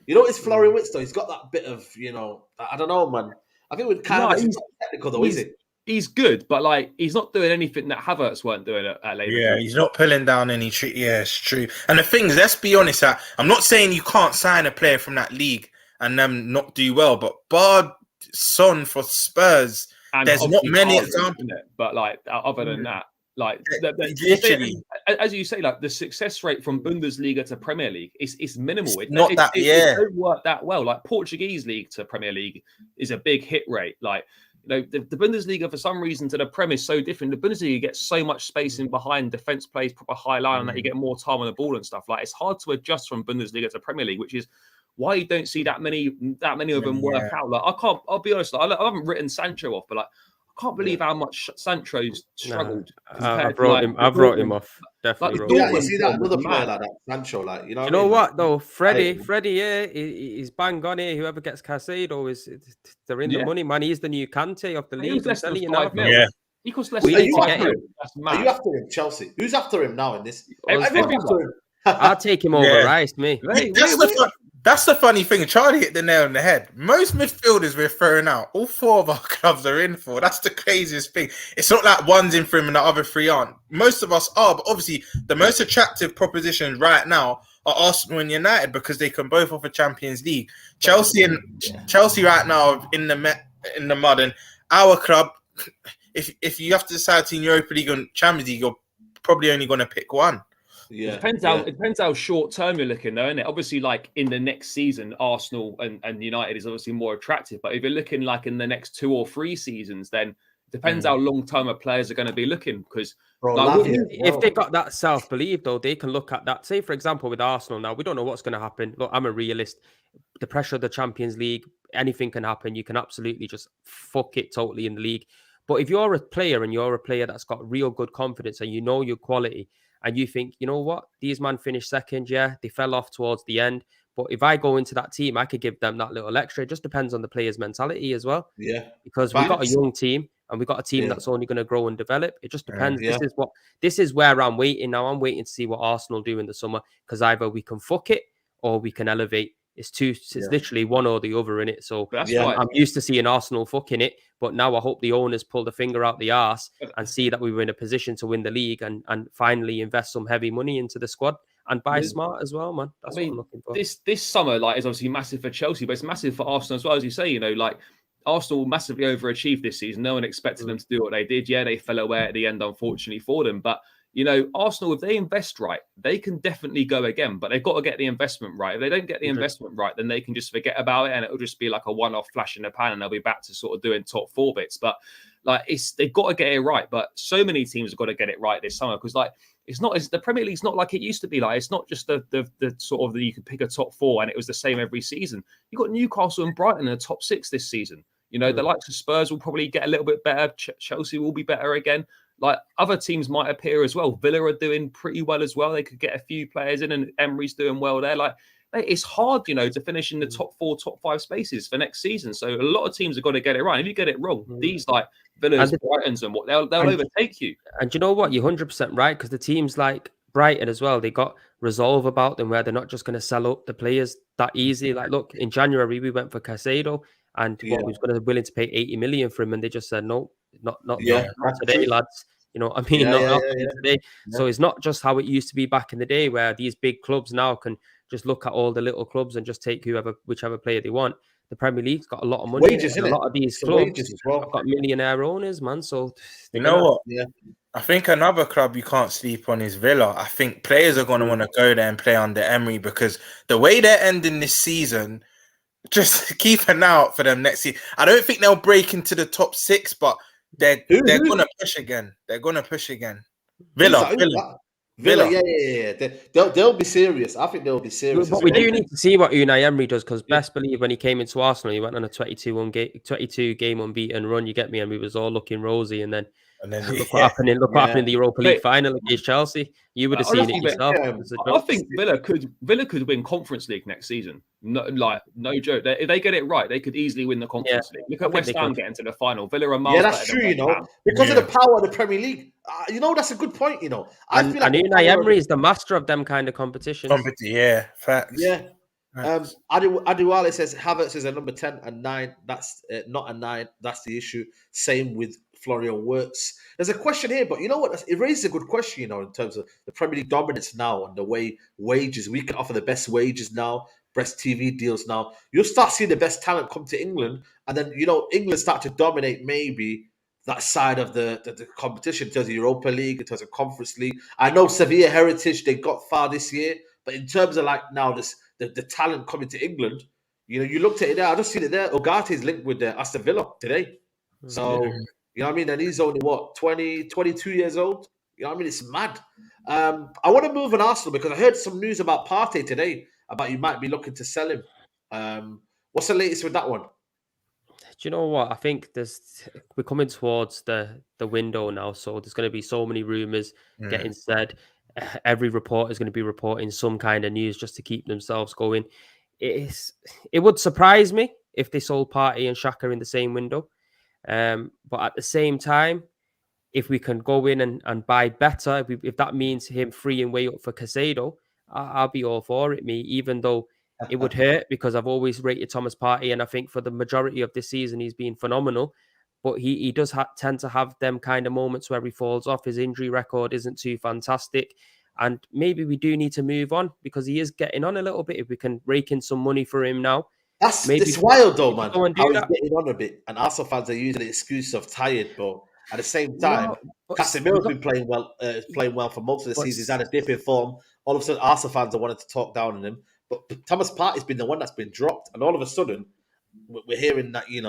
[SPEAKER 1] You know, it's Florian Wirtz, though. He's got that bit of, you know, I don't know, man. I think with Kai
[SPEAKER 3] No,
[SPEAKER 1] Havertz,
[SPEAKER 3] he's-
[SPEAKER 1] he's not technical, though, is it?
[SPEAKER 3] He's good, but like he's not doing anything that Havertz weren't doing at Leverkusen.
[SPEAKER 4] Yeah, he's not pulling down any tree. Yeah, it's true. And the thing is, let's be honest, I'm not saying you can't sign a player from that league and them not do well, but bar Son for Spurs,
[SPEAKER 3] And
[SPEAKER 4] there's not
[SPEAKER 3] obviously
[SPEAKER 4] many
[SPEAKER 3] Partey,
[SPEAKER 4] examples.
[SPEAKER 3] isn't it? But like other than that, like
[SPEAKER 4] Literally.
[SPEAKER 3] as you say, like the success rate from Bundesliga to Premier League is minimal.
[SPEAKER 4] It's not that, yeah.
[SPEAKER 3] It don't work that well. Like Portuguese league to Premier League is a big hit rate. Like, you know, the Bundesliga for some reason to the Premier is so different. The Bundesliga gets so much space in behind, defense plays proper high line, and that you get more time on the ball and stuff. Like it's hard to adjust from Bundesliga to Premier League, which is why you don't see that many of them work out. Like I'll be honest, I haven't written Sancho off, but like I can't believe how much Sancho's struggled.
[SPEAKER 2] I brought him off. Definitely.
[SPEAKER 3] Like,
[SPEAKER 2] wrote him
[SPEAKER 1] You
[SPEAKER 2] off.
[SPEAKER 1] see that another
[SPEAKER 3] Mad.
[SPEAKER 1] player like that, Sancho, like, you know
[SPEAKER 2] You
[SPEAKER 1] what
[SPEAKER 2] know
[SPEAKER 1] I mean?
[SPEAKER 2] what though,
[SPEAKER 1] Hey.
[SPEAKER 2] Freddie, yeah, he's bang on here. Whoever gets Caicedo they're in the money, man. He's the new Kante of the
[SPEAKER 3] He
[SPEAKER 2] league.
[SPEAKER 3] was
[SPEAKER 2] I'm
[SPEAKER 3] less than
[SPEAKER 2] telling you
[SPEAKER 3] 5
[SPEAKER 2] now.
[SPEAKER 3] mil.
[SPEAKER 4] Yeah.
[SPEAKER 3] He costs less
[SPEAKER 2] We
[SPEAKER 3] than
[SPEAKER 2] need to
[SPEAKER 3] 5
[SPEAKER 2] get
[SPEAKER 3] mil.
[SPEAKER 2] him.
[SPEAKER 3] That's
[SPEAKER 1] Are
[SPEAKER 3] mad.
[SPEAKER 1] you after him, Chelsea? Who's after him now in this?
[SPEAKER 3] Everyone.
[SPEAKER 1] Everyone's after him.
[SPEAKER 2] I'll take him over
[SPEAKER 4] Yeah.
[SPEAKER 2] Rice, me.
[SPEAKER 4] That's the funny thing. Charlie hit the nail on the head. Most midfielders we're throwing out, all four of our clubs are in for. That's the craziest thing. It's not like one's in for him and the other three aren't. Most of us are, but obviously the most attractive propositions right now are Arsenal and United because they can both offer Champions League. Chelsea right now are in the mud, and our club, if you have to decide between Europa League and Champions League, you're probably only going to pick one.
[SPEAKER 1] Yeah.
[SPEAKER 3] It depends how short term you're looking, though, isn't it? Obviously, like in the next season, Arsenal and United is obviously more attractive. But if you're looking like in the next 2 or 3 seasons, then it depends how long term a players are going to be looking. Because
[SPEAKER 2] if they got that self belief, though, they can look at that. Say, for example, with Arsenal now, we don't know what's going to happen. Look, I'm a realist. The pressure of the Champions League, anything can happen. You can absolutely just fuck it totally in the league. But if you're a player and you're a player that's got real good confidence and you know your quality, and you think, you know what, these man finished second, yeah, they fell off towards the end. But if I go into that team, I could give them that little extra. It just depends on the player's mentality as well.
[SPEAKER 1] Yeah.
[SPEAKER 2] Because we've got a young team and we've got a team that's only going to grow and develop. It just depends.
[SPEAKER 1] Yeah.
[SPEAKER 2] This is where I'm waiting now. I'm waiting to see what Arsenal do in the summer because either we can fuck it or we can elevate. It's literally one or the other in it. So I'm used to seeing Arsenal fucking it, but now I hope the owners pull the finger out the arse and see that we were in a position to win the league and finally invest some heavy money into the squad and buy smart as well, man. That's what I'm looking for.
[SPEAKER 3] This summer, like, is obviously massive for Chelsea, but it's massive for Arsenal as well, as you say. You know, like Arsenal massively overachieved this season. No one expected them to do what they did. Yeah, they fell away at the end, unfortunately for them, but. You know, Arsenal, if they invest right, they can definitely go again, but they've got to get the investment right. If they don't get the investment right, then they can just forget about it and it'll just be like a one-off flash in the pan and they'll be back to sort of doing top 4 bits. But like they've got to get it right. But so many teams have got to get it right this summer because like the Premier League's not like it used to be. Like it's not just the sort of you could pick a top 4 and it was the same every season. You've got Newcastle and Brighton in the top 6 this season. You know, the likes of Spurs will probably get a little bit better. Chelsea will be better again. Like other teams might appear as well. Villa are doing pretty well as well. They could get a few players in, and Emery's doing well there. Like it's hard, to finish in the top 4, top 5 spaces for next season. So a lot of teams have got to get it right. If you get it wrong, these like Villas, Brightons, and what they'll overtake you.
[SPEAKER 2] And you know what? You're 100% right, because the teams like Brighton as well, they got resolve about them where they're not just going to sell up the players that easy. Like, look, in January we went for Caicedo, and we was willing to pay 80 million for him, and they just said no, not today, lads. You know what I mean? Not today. Yeah. So it's not just how it used to be back in the day, where these big clubs now can just look at all the little clubs and just take whichever player they want. The Premier League's got a lot of money.
[SPEAKER 1] Wages,
[SPEAKER 2] a lot of these clubs as well have got millionaire owners, man. So
[SPEAKER 4] you know what? Yeah. I think another club you can't sleep on is Villa. I think players are going to want to go there and play under Emery, because the way they're ending this season, just keep an eye out for them next season. I don't think they'll break into the top 6, but they're going to push again. They're going to push again. Villa.
[SPEAKER 1] Yeah. They'll be serious. I think they'll be serious.
[SPEAKER 2] But we do need to see what Unai Emery does, because best believe when he came into Arsenal, he went on a 22 game unbeaten run. You get me? And we was all looking rosy, and then look what happened in the Europa League final against Chelsea. You would have seen it yourself.
[SPEAKER 3] I think Villa could win Conference League next season. No joke. If they get it right, they could easily win the Conference League. Look at West Ham getting to the final. Villa are miles
[SPEAKER 1] that's true. Because of the power of the Premier League. That's a good point.
[SPEAKER 2] I feel like Unai Emery is the master of them kind of competitions.
[SPEAKER 4] Yeah, facts.
[SPEAKER 1] Yeah. Aduale says Havertz is a number 10 and 9. That's not a 9. That's the issue. Same with Florian Wirtz. There's a question here, but you know what? It raises a good question, in terms of the Premier League dominance now and the way wages, we can offer the best wages now, best TV deals now. You'll start seeing the best talent come to England, and then, England start to dominate maybe that side of the competition in terms of Europa League, in terms of Conference League. I know Sevilla Heritage, they got far this year, but in terms of like now the talent coming to England, you looked at it there, I just seen it there. Ugarte's linked with Aston Villa today. So, you know what I mean? And he's only, 22 years old? You know what I mean? It's mad. I want to move on Arsenal, because I heard some news about Partey today, about you might be looking to sell him. What's the latest with that one?
[SPEAKER 2] Do you know what? I think we're coming towards the window now, so there's going to be so many rumours getting said. Every reporter is going to be reporting some kind of news just to keep themselves going. It would surprise me if they sold Partey and Xhaka in the same window. But at the same time, if we can go in and buy better, if that means him freeing way up for Caicedo, I'll be all for it, even though it would hurt, because I've always rated Thomas Partey, and I think for the majority of this season he's been phenomenal, but he does tend to have them kind of moments where he falls off. His injury record isn't too fantastic, and maybe we do need to move on, because he is getting on a little bit. If we can rake in some money for him now.
[SPEAKER 1] It's wild though, man. How he's getting on a bit, and Arsenal fans are using the excuse of tired, but at the same time, Casemiro's been playing well for most of the season. He's had a dip in form. All of a sudden, Arsenal fans are wanting to talk down on him, but Thomas Partey's been the one that's been dropped, and all of a sudden, we're hearing that he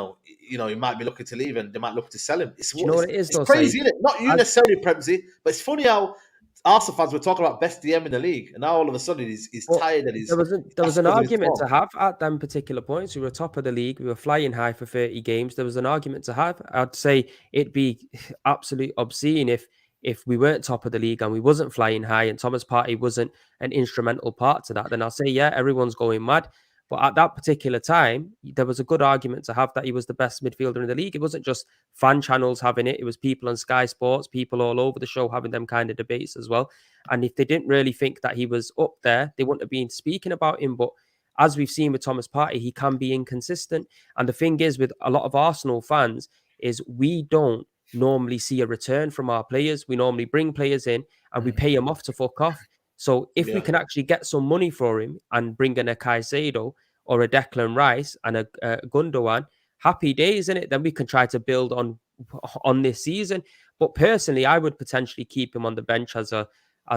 [SPEAKER 1] might be looking to leave, and they might look to sell him. It's crazy, isn't it? Not you necessarily, Premsy, but it's funny how Arsenal fans were talking about best DM in the league, and now all of a sudden he's tired and he's.
[SPEAKER 2] There was an argument to have at them particular points. We were top of the league. We were flying high for 30 games. There was an argument to have. I'd say it'd be absolutely obscene if we weren't top of the league and we wasn't flying high, and Thomas Partey wasn't an instrumental part to that. Then I'll say, yeah, everyone's going mad. But at that particular time, there was a good argument to have that he was the best midfielder in the league. It wasn't just fan channels having it. It was people on Sky Sports, people all over the show having them kind of debates as well. And if they didn't really think that he was up there, they wouldn't have been speaking about him. But as we've seen with Thomas Partey, he can be inconsistent. And the thing is with a lot of Arsenal fans is we don't normally see a return from our players. We normally bring players in and we pay them off to fuck off. So if we can actually get some money for him and bring in a Caicedo or a Declan Rice and a Gundogan, happy days, isn't it? Then we can try to build on this season. But personally, I would potentially keep him on the bench as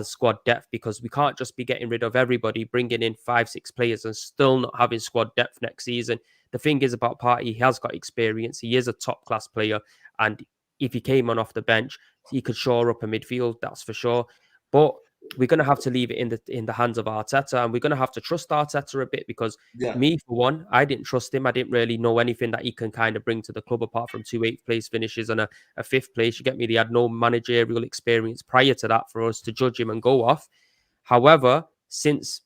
[SPEAKER 2] squad depth, because we can't just be getting rid of everybody, bringing in 5-6 players and still not having squad depth next season. The thing is about Partey, he has got experience. He is a top-class player. And if he came on off the bench, he could shore up a midfield, that's for sure. But we're going to have to leave it in the hands of Arteta, and we're going to have to trust Arteta a bit, because me, for one, I didn't trust him. I didn't really know anything that he can kind of bring to the club apart from 2 8th place finishes and a 5th place. You get me? They had no managerial experience prior to that for us to judge him and go off. However, since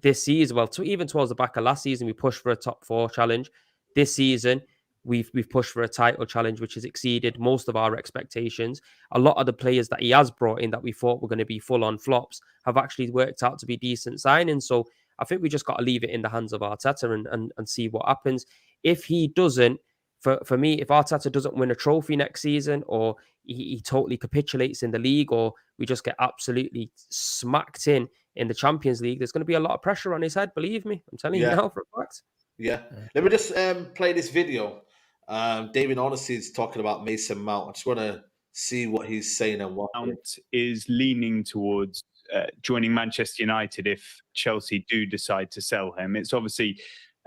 [SPEAKER 2] this season, well, even towards the back of last season, we pushed for a top 4 challenge. This season, we've pushed for a title challenge, which has exceeded most of our expectations. A lot of the players that he has brought in that we thought were going to be full-on flops have actually worked out to be decent signings. So I think we just got to leave it in the hands of Arteta and see what happens. If he doesn't, for me, if Arteta doesn't win a trophy next season, or he totally capitulates in the league, or we just get absolutely smacked in the Champions League, there's going to be a lot of pressure on his head. Believe me, I'm telling you now for a fact.
[SPEAKER 1] Yeah. Let me just play this video. David Honesty is talking about Mason Mount. I just want to see what he's saying and what.
[SPEAKER 6] Mount is leaning towards joining Manchester United if Chelsea do decide to sell him. It's obviously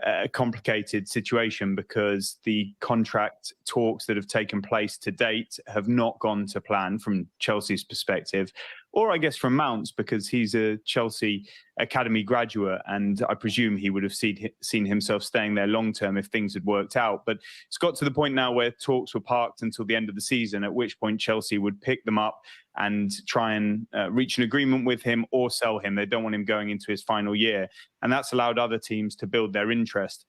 [SPEAKER 6] a complicated situation because the contract talks that have taken place to date have not gone to plan from Chelsea's perspective, or I guess from Mount's, because he's a Chelsea academy graduate, and I presume he would have seen himself staying there long term if things had worked out. But it's got to the point now where talks were parked until the end of the season, at which point Chelsea would pick them up and try and reach an agreement with him or sell him. They don't want him going into his final year, and that's allowed other teams to build their interest.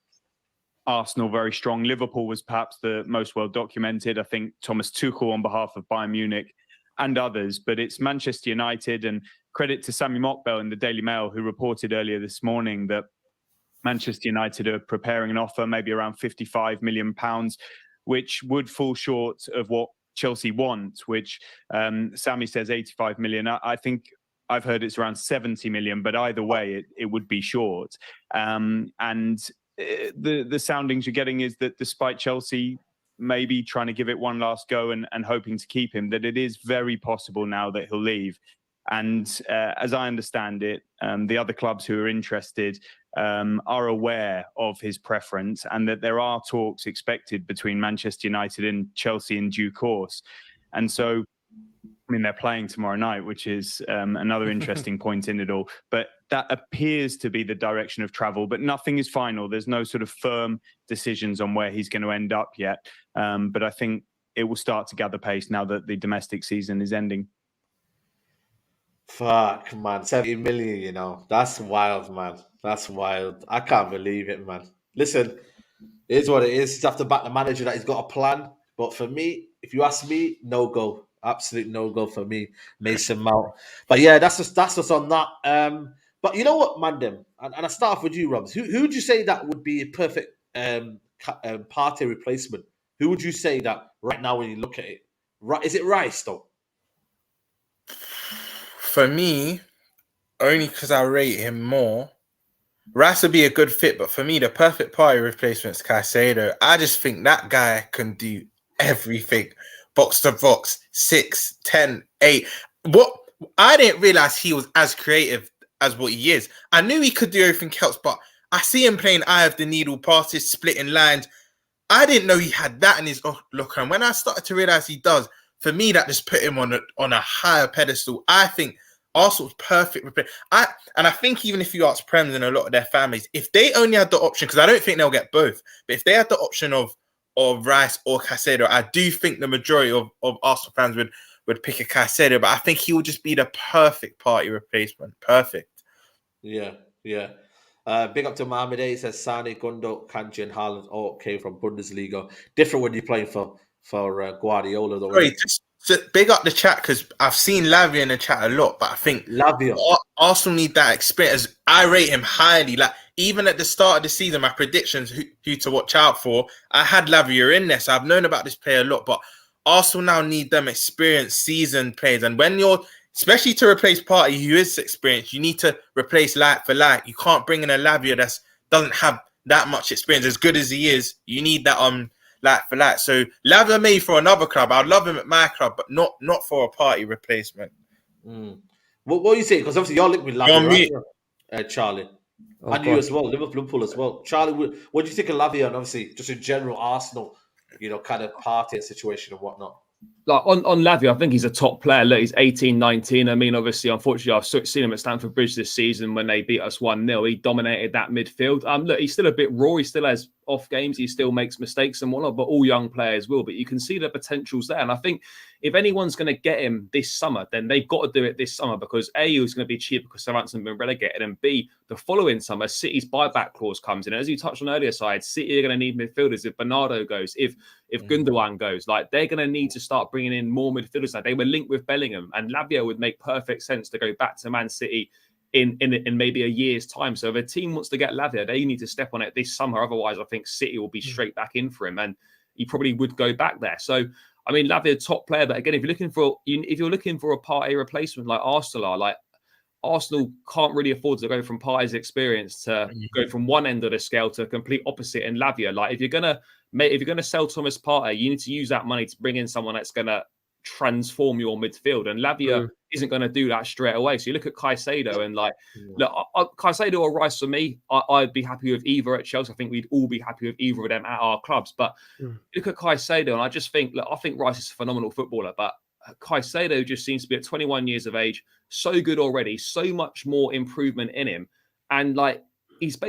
[SPEAKER 6] Arsenal very strong. Liverpool was perhaps the most well documented. I think Thomas Tuchel on behalf of Bayern Munich and others, but it's Manchester United. And credit to Sammy Mockbell in the Daily Mail, who reported earlier this morning that Manchester United are preparing an offer, maybe around £55 million, which would fall short of what Chelsea want, which Sammy says 85 million. I think I've heard it's around 70 million, but either way, it would be short. And the soundings you're getting is that despite Chelsea maybe trying to give it one last go and hoping to keep him, that it is very possible now that he'll leave. And as I understand it, the other clubs who are interested are aware of his preference, and that there are talks expected between Manchester United and Chelsea in due course. And so, I mean, they're playing tomorrow night, which is another interesting point in it all. But that appears to be the direction of travel, but nothing is final. There's no sort of firm decisions on where he's going to end up yet. But I think it will start to gather pace now that the domestic season is ending.
[SPEAKER 1] Fuck, man. 70 million, you know. That's wild, man. That's wild. I can't believe it, man. Listen, it is what it is. He's have to back the manager that he's got a plan. But for me, if you ask me, no go. Absolute no go for me, Mason Mount. But yeah, that's just on that. But you know what, Mandem? And I start off with you, Robs. Who would you say that would be a perfect Partey replacement? Who would you say that right now when you look at it? Right, is it Rice though?
[SPEAKER 4] For me, only because I rate him more, Rice would be a good fit. But for me, the perfect Partey replacement is Caicedo. I just think that guy can do everything. Box to box, 6, 10, 8. What I didn't realize he was as creative as what he is. I knew he could do everything else, but I see him playing eye of the needle passes, splitting lines. I didn't know he had that in his look. And when I started to realize he does, for me, that just put him on a higher pedestal. I think Arsenal's perfect. And I think even if you ask Prem and a lot of their families, if they only had the option, because I don't think they'll get both, but if they had the option of Rice or Caicedo, I do think the majority of Arsenal fans would pick a Caicedo, but I think he would just be the perfect Partey replacement. Perfect.
[SPEAKER 1] Yeah. Big up to Mohamed A. He says Sane, Gundo, Kanji, and Haaland all came from Bundesliga. Different when you're playing for Guardiola, though.
[SPEAKER 4] Sorry, just big up the chat, because I've seen Lavia in the chat a lot, but I think
[SPEAKER 1] Lavia.
[SPEAKER 4] Arsenal need that experience. I rate him highly. Like, even at the start of the season, my predictions, who to watch out for, I had Lavia in there, so I've known about this player a lot, but Arsenal now need them experienced, seasoned players. And when you're, especially to replace Partey, who is experienced, you need to replace like for like. You can't bring in a Lavia that doesn't have that much experience. As good as he is, you need that like for like. So Lavia maybe for another club. I'd love him at my club, but not for a Partey replacement.
[SPEAKER 1] What are you saying? Because obviously you're linked with Lavia, right? Charlie.
[SPEAKER 2] Oh,
[SPEAKER 1] and you as well, Liverpool as well. Charlie, what do you think of Lavia and obviously just in general Arsenal, kind of Partey situation and whatnot?
[SPEAKER 3] Like on Lavia, I think he's a top player. Look, he's 18, 19. I mean, obviously, unfortunately, I've seen him at Stamford Bridge this season when they beat us 1-0. He dominated that midfield. Look, he's still a bit raw. He still has off games. He still makes mistakes and whatnot, but all young players will. But you can see the potential's there. And I think if anyone's going to get him this summer, then they've got to do it this summer because A, he was going to be cheap because Southampton have been relegated, and B, the following summer, City's buyback clause comes in. And as you touched on earlier, side, City are going to need midfielders if Bernardo goes, if Gundogan goes. Like, they're going to need to start bringing in more midfielders. Like, they were linked with Bellingham, and Lavia would make perfect sense to go back to Man City in maybe a year's time. So if a team wants to get Lavia, they need to step on it this summer. Otherwise, I think City will be straight back in for him, and he probably would go back there. So, I mean, Lavia, top player, but again, if you're looking for a Partey replacement like Arsenal are, like, Arsenal can't really afford to go from Partey's experience to go from one end of the scale to a complete opposite in Lavia. Like, if you're gonna sell Thomas Partey, you need to use that money to bring in someone that's gonna transform your midfield, and Lavia isn't going to do that straight away. So you look at Caicedo, and like, look, Caicedo or Rice for me, I'd be happy with either at Chelsea. I think we'd all be happy with either of them at our clubs. But look at Caicedo, and I just think, look, I think Rice is a phenomenal footballer, but Caicedo just seems to be at 21 years of age, so good already, so much more improvement in him, and like, he's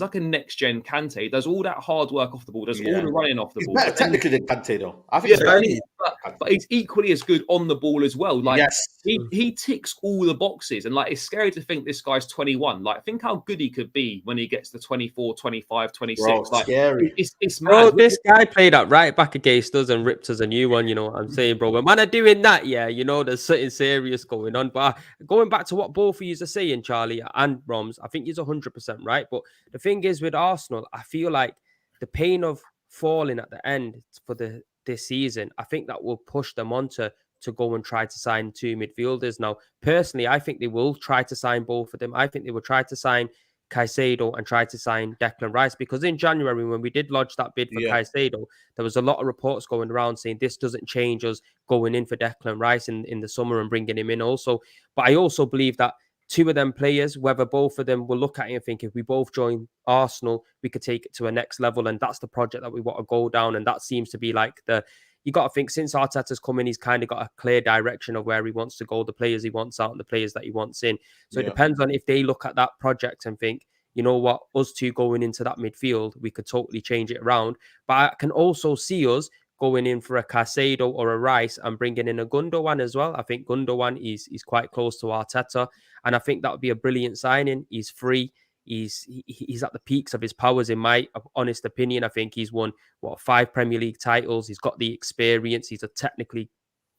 [SPEAKER 3] like a next-gen Kante. He does all that hard work off the ball, does all the running off the ball.
[SPEAKER 1] He's better technically than Kante, though. I think
[SPEAKER 3] but he's equally as good on the ball as well. Like, he ticks all the boxes. And like, it's scary to think this guy's 21. Like, think how good he could be when he gets to 24, 25, 26.
[SPEAKER 1] Bro,
[SPEAKER 3] like,
[SPEAKER 1] scary.
[SPEAKER 3] It's mad.
[SPEAKER 2] Bro, this guy played at right back against us and ripped us a new one, you know what I'm saying, bro? When man are doing that, yeah, you know, there's something serious going on. But going back to what both of you are saying, Charlie and Roms, I think he's 100% right. But the thing is with Arsenal, I feel like the pain of falling at the end for this season, I think that will push them on to go and try to sign two midfielders. Now, personally, I think they will try to sign both of them. I think they will try to sign Caicedo and try to sign Declan Rice, because in January, when we did lodge that bid for Caicedo, there was a lot of reports going around saying this doesn't change us going in for Declan Rice in the summer and bringing him in also. But I also believe that two of them players, whether both of them will look at it and think, if we both join Arsenal, we could take it to a next level. And that's the project that we want to go down. And that seems to be like you got to think, since Arteta's come in, he's kind of got a clear direction of where he wants to go, the players he wants out and the players that he wants in. So it depends on if they look at that project and think, you know what, us two going into that midfield, we could totally change it around. But I can also see us going in for a Caicedo or a Rice and bringing in a Gundogan as well. I think Gundogan is quite close to Arteta, and I think that would be a brilliant signing. He's free. He's at the peaks of his powers, in my honest opinion. I think he's won 5 Premier League titles. He's got the experience. He's a technically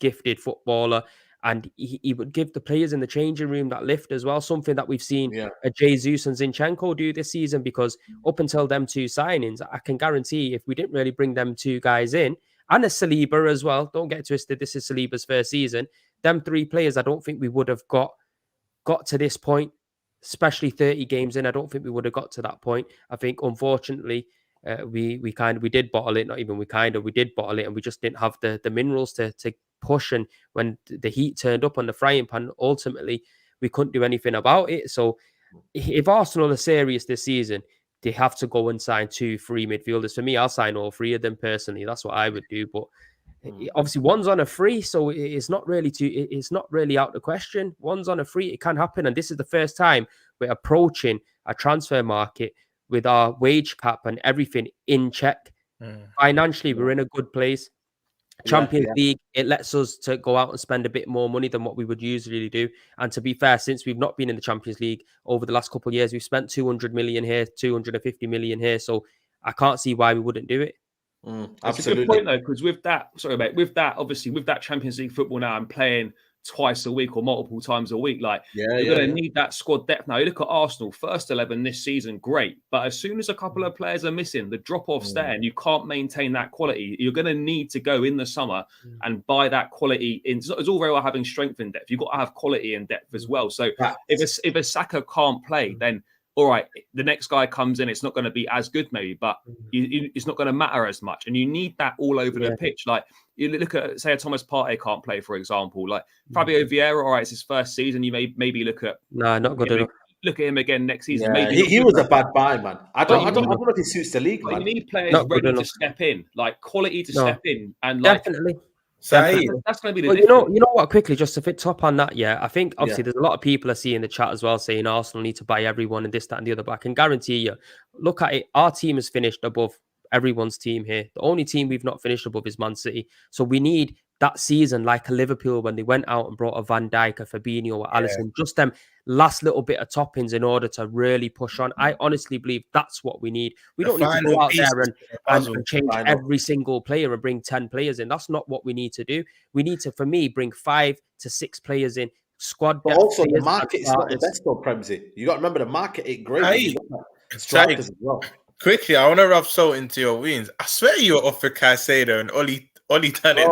[SPEAKER 2] gifted footballer, and he would give the players in the changing room that lift as well. Something that we've seen Jesus and Zinchenko do this season, because up until them two signings, I can guarantee if we didn't really bring them two guys in, and a Saliba as well, don't get twisted, this is Saliba's first season, them 3 players, I don't think we would have got to this point, especially 30 games in. I don't think we would have got to that point. I think, unfortunately, we did bottle it. We did bottle it, and we just didn't have the minerals to push. And when the heat turned up on the frying pan, ultimately, we couldn't do anything about it. So if Arsenal are serious this season, they have to go and sign 2 free midfielders. For me, I'll sign all 3 of them personally. That's what I would do. But obviously, one's on a free, so it's not really out the question. One's on a free, it can happen, and this is the first time we're approaching a transfer market with our wage cap and everything in check. Financially, we're in a good place. Champions League, it lets us to go out and spend a bit more money than what we would usually do. And to be fair, since we've not been in the Champions League over the last couple of years, we've spent 200 million here, 250 million here. So I can't see why we wouldn't do it.
[SPEAKER 3] That's a good point, though, because with that Champions League football now, I'm playing twice a week or multiple times a week. Like, you're going to need that squad depth. Now, you look at Arsenal, first 11 this season, great. But as soon as a couple of players are missing, the drop-off's there, and you can't maintain that quality. You're going to need to go in the summer and buy that quality in. It's all very well having strength in depth. You've got to have quality in depth as well. So if a Saka can't play, then all right, the next guy comes in, it's not going to be as good maybe, but it's not going to matter as much. And you need that all over the pitch. Like, you look at, say, a Thomas Partey can't play, for example. Like, Fabio Vieira, all right, it's his first season. You maybe look at...
[SPEAKER 2] No, not good enough.
[SPEAKER 3] Look at him again next season.
[SPEAKER 1] Yeah,
[SPEAKER 3] maybe
[SPEAKER 1] he was a bad buy, man. I don't know if he suits the league, man.
[SPEAKER 3] You need players ready to step in, like quality to step in. And like,
[SPEAKER 2] definitely.
[SPEAKER 4] Saeed.
[SPEAKER 3] That's going to be the
[SPEAKER 2] Well,
[SPEAKER 3] difference.
[SPEAKER 2] you know what? Quickly, just to fit top on that, yeah. I think obviously there's a lot of people I see in the chat as well saying Arsenal need to buy everyone and this, that, and the other. But I can guarantee you, look at it. Our team has finished above everyone's team here. The only team we've not finished above is Man City. So we need that season, like a Liverpool when they went out and brought a Van Dijk, a Fabinho, or Alisson, just them last little bit of toppings in order to really push on. I honestly believe that's what we need. We don't need to go out there and change every single player and bring 10 players in. That's not what we need to do. We need to, for me, bring 5 to 6 players in. Squad.
[SPEAKER 1] But also, the market is not the best though, Premsy. You got to remember the market ain't great. Strikers as well.
[SPEAKER 4] Quickly, I want to rub salt into your wounds. I swear you were offered Caicedo and Oli done it.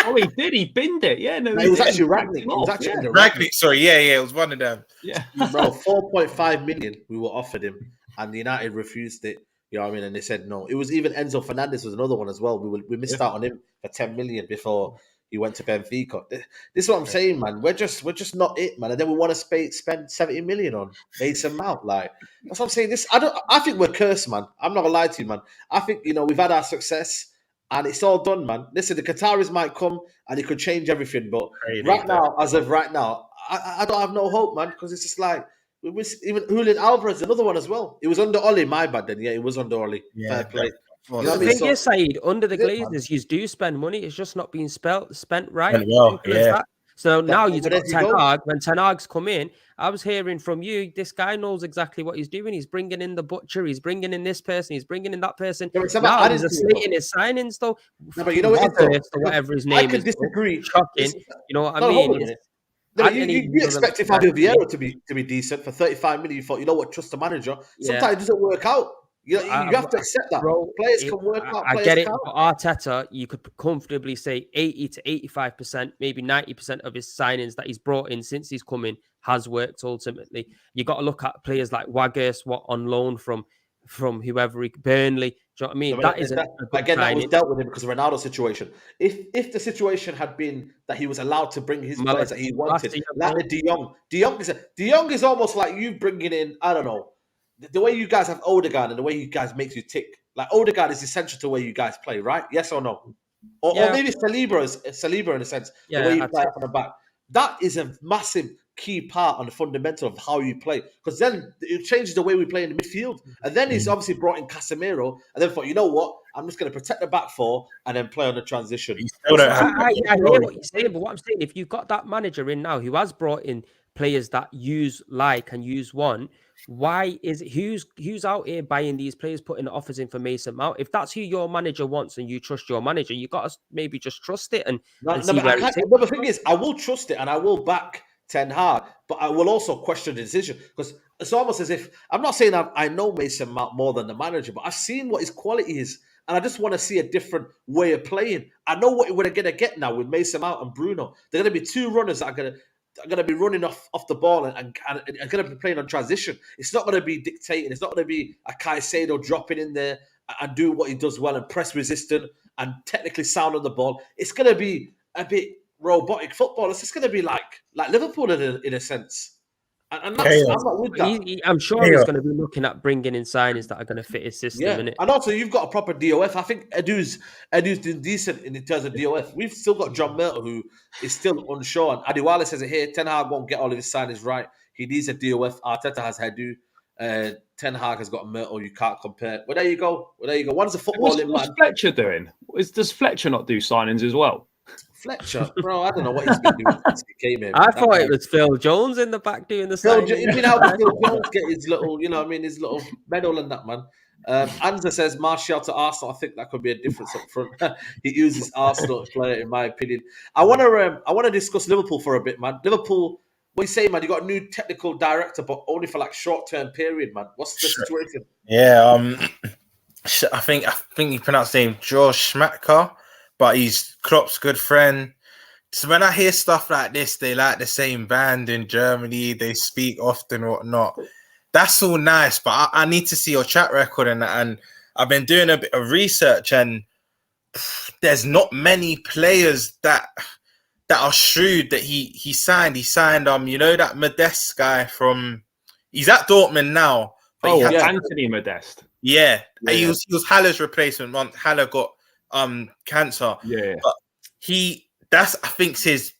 [SPEAKER 3] Oh, he did. He binned it. Yeah, no,
[SPEAKER 1] it was actually Ragnick. It was actually
[SPEAKER 4] Ragnick. Sorry, yeah, it was one of them.
[SPEAKER 3] Yeah,
[SPEAKER 1] bro, 4.5 million we were offered him, and United refused it. You know what I mean? And they said no. It was even Enzo Fernandez was another one as well. We missed out on him for 10 million before he went to Benfica. This is what I'm saying, man. We're just not it, man. And then we want to spend 70 million on Mason Mount. Like that's what I'm saying. I think we're cursed, man. I'm not gonna lie to you, man. I think we've had our success. And it's all done, man. Listen, the Qataris might come and it could change everything. But as of right now, I don't have no hope, man, because it's just like, even Julian Alvarez, another one as well. It was under Oli, my bad then. Yeah, it was under Oli.
[SPEAKER 4] Yeah,
[SPEAKER 1] fair play.
[SPEAKER 2] The thing is, Saeed, under the Glazers, you do spend money. It's just not being spent right.
[SPEAKER 4] Well, yeah.
[SPEAKER 2] So now you've got Ten Hag. When Ten Hag's come in, I was hearing from you, this guy knows exactly what he's doing. He's bringing in the butcher. He's bringing in this person. He's bringing in that person.
[SPEAKER 1] Yeah,
[SPEAKER 2] now he's slating his signings, though.
[SPEAKER 1] No, but you know what?
[SPEAKER 2] Whatever his name is.
[SPEAKER 1] I can disagree.
[SPEAKER 2] Shocking. You know what I mean?
[SPEAKER 1] You expect Fabio Vieira to be decent for 35 million. You thought, you know what, trust the manager. Sometimes it doesn't work out. You have to accept that.
[SPEAKER 2] Bro,
[SPEAKER 1] players can work out.
[SPEAKER 2] I get it. For Arteta, you could comfortably say 80 to 85%, maybe 90% of his signings that he's brought in since he's come in has worked ultimately. You got to look at players like Waggers, on loan from whoever, Burnley. Do you know what I mean? That was
[SPEAKER 1] dealt with him because of Ronaldo's situation. If the situation had been that he was allowed to bring his players that he wanted, like De Jong is almost like you bringing in, I don't know, the way you guys have Odegaard and the way you guys makes you tick. Like Odegaard is essential to the way you guys play, right? Yes or no? Or maybe Saliba in a sense, the way you play up on the back. That is a massive key part on the fundamental of how you play, because then it changes the way we play in the midfield. And then he's obviously brought in Casemiro, and then thought, you know what, I'm just going to protect the back four and then play on the transition.
[SPEAKER 2] I hear what you're saying, but what I'm saying, if you've got that manager in now who has brought in players that use one, why is it who's out here buying these players, putting offers in for Mason Mount? If that's who your manager wants and you trust your manager, you got to maybe just trust it and see where it's
[SPEAKER 1] But the thing is, I will trust it and I will back Ten Hag, but I will also question the decision, because it's almost as if I'm not saying I know Mason Mount more than the manager, but I've seen what his quality is, and I just want to see a different way of playing. I know what we're going to get now with Mason Mount and Bruno. They're going to be two runners that are going to be running off the ball and going to be playing on transition. It's not going to be dictating. It's not going to be a Caicedo dropping in there and do what he does well and press resistant and technically sound on the ball. It's going to be a bit robotic football. It's just going to be like Liverpool in a sense. And that's, I'm not with that.
[SPEAKER 2] I'm sure he's going to be looking at bringing in signings that are going to fit his system.
[SPEAKER 1] Yeah.
[SPEAKER 2] Innit?
[SPEAKER 1] And also, you've got a proper DOF. I think Edu's doing decent in terms of DOF. We've still got John Myrtle, who is still unsure. And Adiwale says it here, Ten Hag won't get all of his signings right. He needs a DOF. Arteta has Edu. Ten Hag has got Myrtle. You can't compare. Well, there you go. One's a footballing man.
[SPEAKER 3] What's Fletcher doing? Does Fletcher not do signings as well?
[SPEAKER 1] Fletcher, bro, I don't know what he's been doing since he came in.
[SPEAKER 2] I thought it was Phil Jones in the back doing the signing.
[SPEAKER 1] You've been out with Phil Jones get his little, his little medal and that, man. Anza says Martial to Arsenal. I think that could be a difference up front. He uses Arsenal to play, in my opinion. I want to discuss Liverpool for a bit, man. Liverpool, what you say, man? You got a new technical director, but only for like short-term period, man. What's the situation?
[SPEAKER 4] Yeah, I think you pronounce his name George Schmatka, but he's Klopp's good friend. So when I hear stuff like this, they like the same band in Germany. They speak often, or whatnot. That's all nice, but I need to see your track record and that. And I've been doing a bit of research, and there's not many players that are shrewd that he signed. He signed that Modeste guy from. He's at Dortmund now.
[SPEAKER 3] Anthony Modeste.
[SPEAKER 4] Yeah. He was Haller's replacement once Haller got cancer.
[SPEAKER 3] Yeah.
[SPEAKER 4] But that's I think his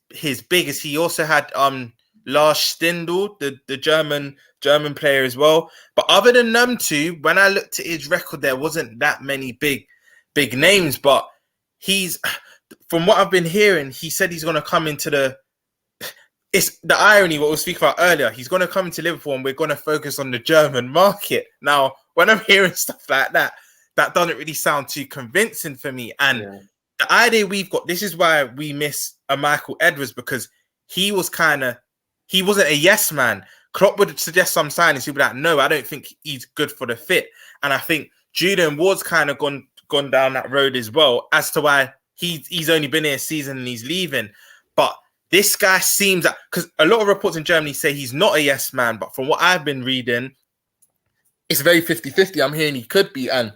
[SPEAKER 4] biggest. He also had Lars Stindl, the German player as well. But other than them two, when I looked at his record, there wasn't that many big names. But from what I've been hearing, he said he's going to come into it's the irony what we were speaking about earlier. He's going to come into Liverpool and we're going to focus on the German market. Now, when I'm hearing stuff like that, that doesn't really sound too convincing for me. And the idea we've got, this is why we miss a Michael Edwards, because he wasn't a yes man. Klopp would suggest some signings. He'd be like, no, I don't think he's good for the fit. And I think Julian Ward's kind of gone down that road as well, as to why he's only been here a season and he's leaving. But this guy seems that, because a lot of reports in Germany say he's not a yes man, but from what I've been reading, it's very 50-50. I'm hearing he could be. And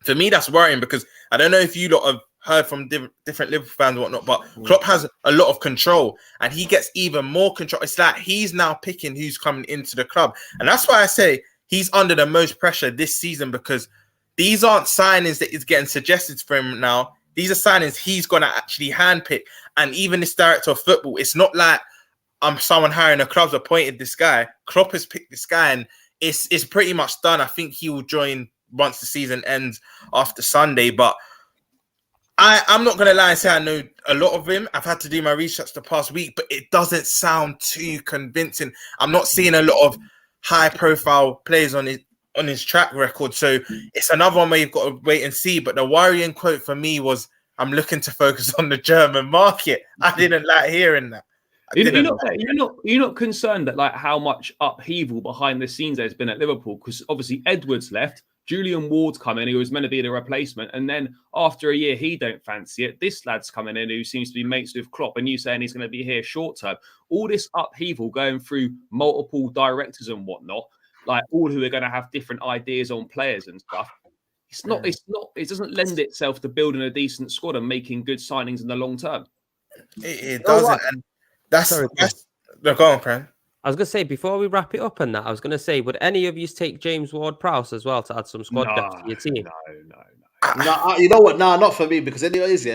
[SPEAKER 4] for me, that's worrying, because I don't know if you lot have heard from different Liverpool fans and whatnot, but Klopp has a lot of control and he gets even more control. It's like he's now picking who's coming into the club. And that's why I say he's under the most pressure this season, because these aren't signings that is getting suggested for him now. These are signings he's going to actually handpick. And even this director of football, it's not like someone hiring a club's appointed this guy. Klopp has picked this guy and it's pretty much done. I think he will join once the season ends after Sunday. But I'm not going to lie and say I know a lot of him. I've had to do my research the past week, but it doesn't sound too convincing. I'm not seeing a lot of high-profile players on his track record. So it's another one where you've got to wait and see. But the worrying quote for me was, I'm looking to focus on the German market. I didn't like hearing that.
[SPEAKER 3] You're not concerned that like how much upheaval behind the scenes there's been at Liverpool, because obviously Edwards left, Julian Ward's come in, who was meant to be the replacement, and then after a year he don't fancy it. This lad's coming in who seems to be mates with Klopp, and you saying he's going to be here short term. All this upheaval going through multiple directors and whatnot, like all who are going to have different ideas on players and stuff. It doesn't lend itself to building a decent squad and making good signings in the long term.
[SPEAKER 4] It doesn't. And that's no, go on, Pran.
[SPEAKER 2] I was going to say, before we wrap it up on that, I was going to say, would any of you take James Ward-Prowse as well to add some squad depth to your team?
[SPEAKER 1] No, you know what? No, not for me, because anyways,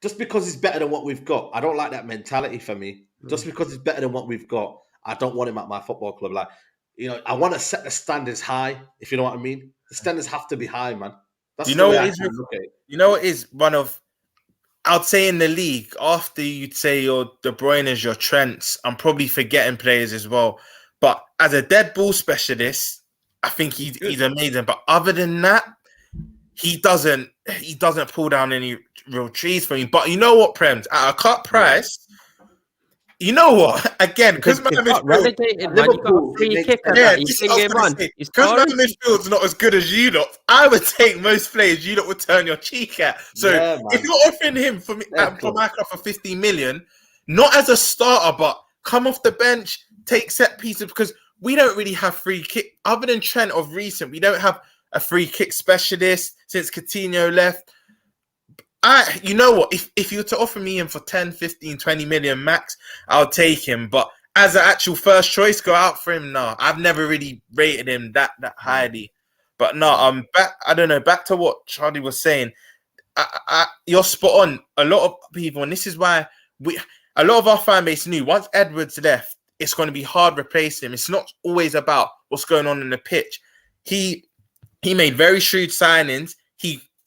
[SPEAKER 1] just because he's better than what we've got, I don't like that mentality for me. Just because he's better than what we've got, I don't want him at my football club. Like, I want to set the standards high, if you know what I mean. The standards have to be high, man. That's
[SPEAKER 4] what is one of, I'd say in the league, after you'd say your De Bruyne's, your Trents, I'm probably forgetting players as well. But as a dead ball specialist, I think he's amazing. But other than that, he doesn't pull down any real trees for me. But you know what, Prems? At a cut price, you know what? Again, because man
[SPEAKER 2] relegated, man, you got a free kicker.
[SPEAKER 4] Because man midfield's not as good as you lot, I would take most players you lot would turn your cheek at. So if you're offering him for my club for 50 million, not as a starter, but come off the bench, take set pieces, because we don't really have free kick other than Trent of recent. We don't have a free kick specialist since Coutinho left. You know what? If you were to offer me him for 10, 15, 20 million max, I'll take him. But as an actual first choice, go out for him. No, I've never really rated him that highly. But no, back to what Charlie was saying. You're spot on. A lot of people, and this is why a lot of our fan base knew once Edwards left, it's going to be hard replacing him. It's not always about what's going on in the pitch. He made very shrewd signings.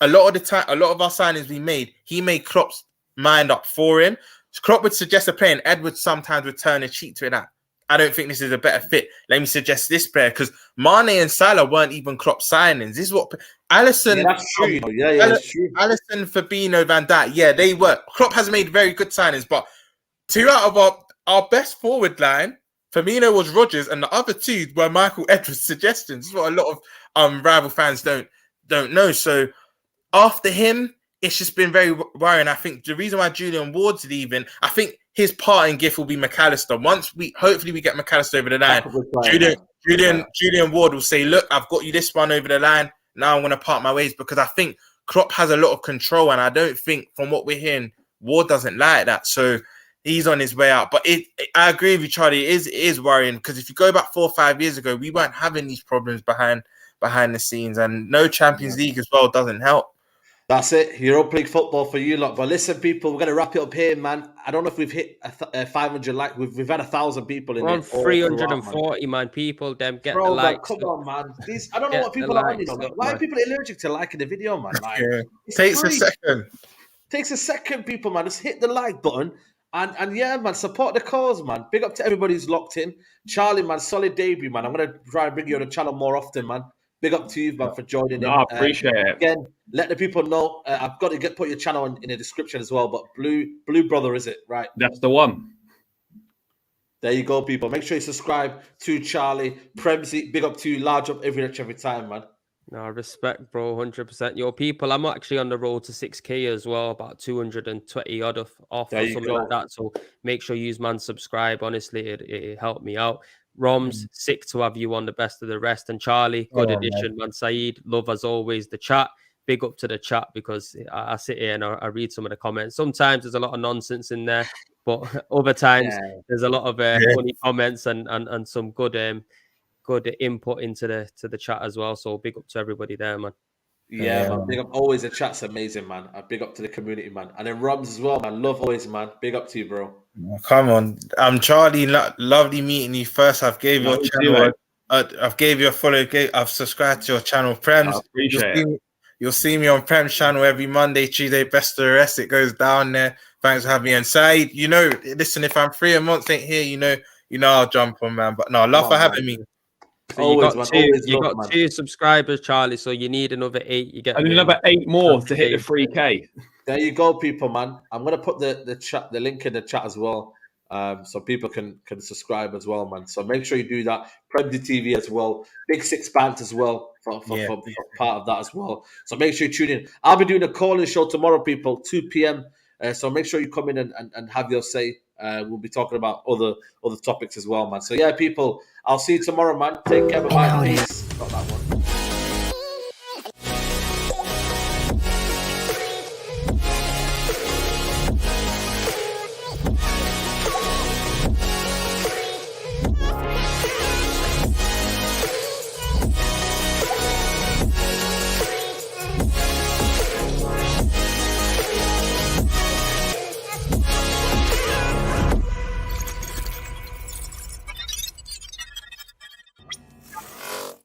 [SPEAKER 4] A lot of our signings we made, he made Klopp's mind up for him. So Klopp would suggest a player, and Edwards sometimes would turn a cheek to it. I don't think this is a better fit. Let me suggest this player, because Mane and Salah weren't even Klopp signings. This is what Alisson.
[SPEAKER 1] Yeah, that's true. That's true.
[SPEAKER 4] Alisson, Fabinho, Van Dijk. They were. Klopp has made very good signings, but two out of our best forward line, Firmino was Rodgers, and the other two were Michael Edwards' suggestions. This is what a lot of rival fans don't know. So after him, it's just been very worrying. I think the reason why Julian Ward's leaving, I think his parting gift will be McAllister. Hopefully we get McAllister over the line. Julian Ward will say, look, I've got you this one over the line. Now I'm going to part my ways, because I think Klopp has a lot of control, and I don't think, from what we're hearing, Ward doesn't like that. So he's on his way out. But I agree with you, Charlie. It is worrying, because if you go back 4 or 5 years ago, we weren't having these problems behind the scenes, and no Champions League as well doesn't help.
[SPEAKER 1] That's it. Europa League football for you lot. But listen, people, we're going to wrap it up here, man. I don't know if we've hit 500 likes. We've had 1,000 people in
[SPEAKER 2] We're on
[SPEAKER 1] it all throughout,
[SPEAKER 2] 340, man. People, them get the
[SPEAKER 1] Bro, man,
[SPEAKER 2] likes.
[SPEAKER 1] come on, man. I don't know
[SPEAKER 2] Get
[SPEAKER 1] what
[SPEAKER 2] the
[SPEAKER 1] people are on, you
[SPEAKER 2] likes
[SPEAKER 1] know.
[SPEAKER 2] up,
[SPEAKER 1] Why are
[SPEAKER 2] man.
[SPEAKER 1] people allergic to liking the video, man? Like,
[SPEAKER 4] Yeah.
[SPEAKER 1] it's
[SPEAKER 4] Takes a
[SPEAKER 1] free.
[SPEAKER 4] second.
[SPEAKER 1] Takes a second, people, man. Just hit the like button. And yeah, man, support the cause, man. Big up to everybody who's locked in. Charlie, man, solid debut, man. I'm going to try and bring you on the channel more often, man. Big up to you, man, for joining in.
[SPEAKER 3] I appreciate it.
[SPEAKER 1] Again, let the people know. I've got to put your channel in the description as well. But Blue Brother, is it? Right.
[SPEAKER 3] That's the one.
[SPEAKER 1] There you go, people. Make sure you subscribe to Charlie. Premsy, big up to you. Large up every time, man.
[SPEAKER 2] No, respect, bro, 100%. Your people, I'm actually on the road to 6K as well, about 220 odd off or something like that. So make sure you man subscribe. Honestly, it helped me out. Roms, sick to have you on the best of the rest. And Charlie, good addition, man. Saeed, love as always the chat. Big up to the chat because I sit here and I read some of the comments. Sometimes there's a lot of nonsense in there, but other times there's a lot of funny comments and some good input into the chat as well. So big up to everybody there, man.
[SPEAKER 1] Yeah, man. Big up. Always the chat's amazing, man. Big up to the community, man. And then Robs as well, man. Love always, man. Big up to you, bro.
[SPEAKER 4] Come on, Charlie. Lovely meeting you. First, I've gave your channel. I've gave you a follow. I've subscribed to your channel, Prems.
[SPEAKER 3] I appreciate it.
[SPEAKER 4] You'll see me on Prem's channel every Monday, Tuesday. Best of the rest. It goes down there. Thanks for having me. And Saeed, listen, if I'm 3 months ain't here, I'll jump on, man. But no, love for having me.
[SPEAKER 2] So you got two subscribers, Charlie. So you need another 8. You get
[SPEAKER 3] another 8 more to hit the 3K.
[SPEAKER 1] There you go, people, man. I'm gonna put the link in the chat as well, so people can subscribe as well, man. So make sure you do that. Premsy TV as well. Big Six Bant as well for part of that as well. So make sure you tune in. I'll be doing a call-in show tomorrow, people, 2 p.m. So make sure you come in and have your say. We'll be talking about other topics as well, man. So yeah, people, I'll see you tomorrow, man. Take care. Bye. Peace. Got that one.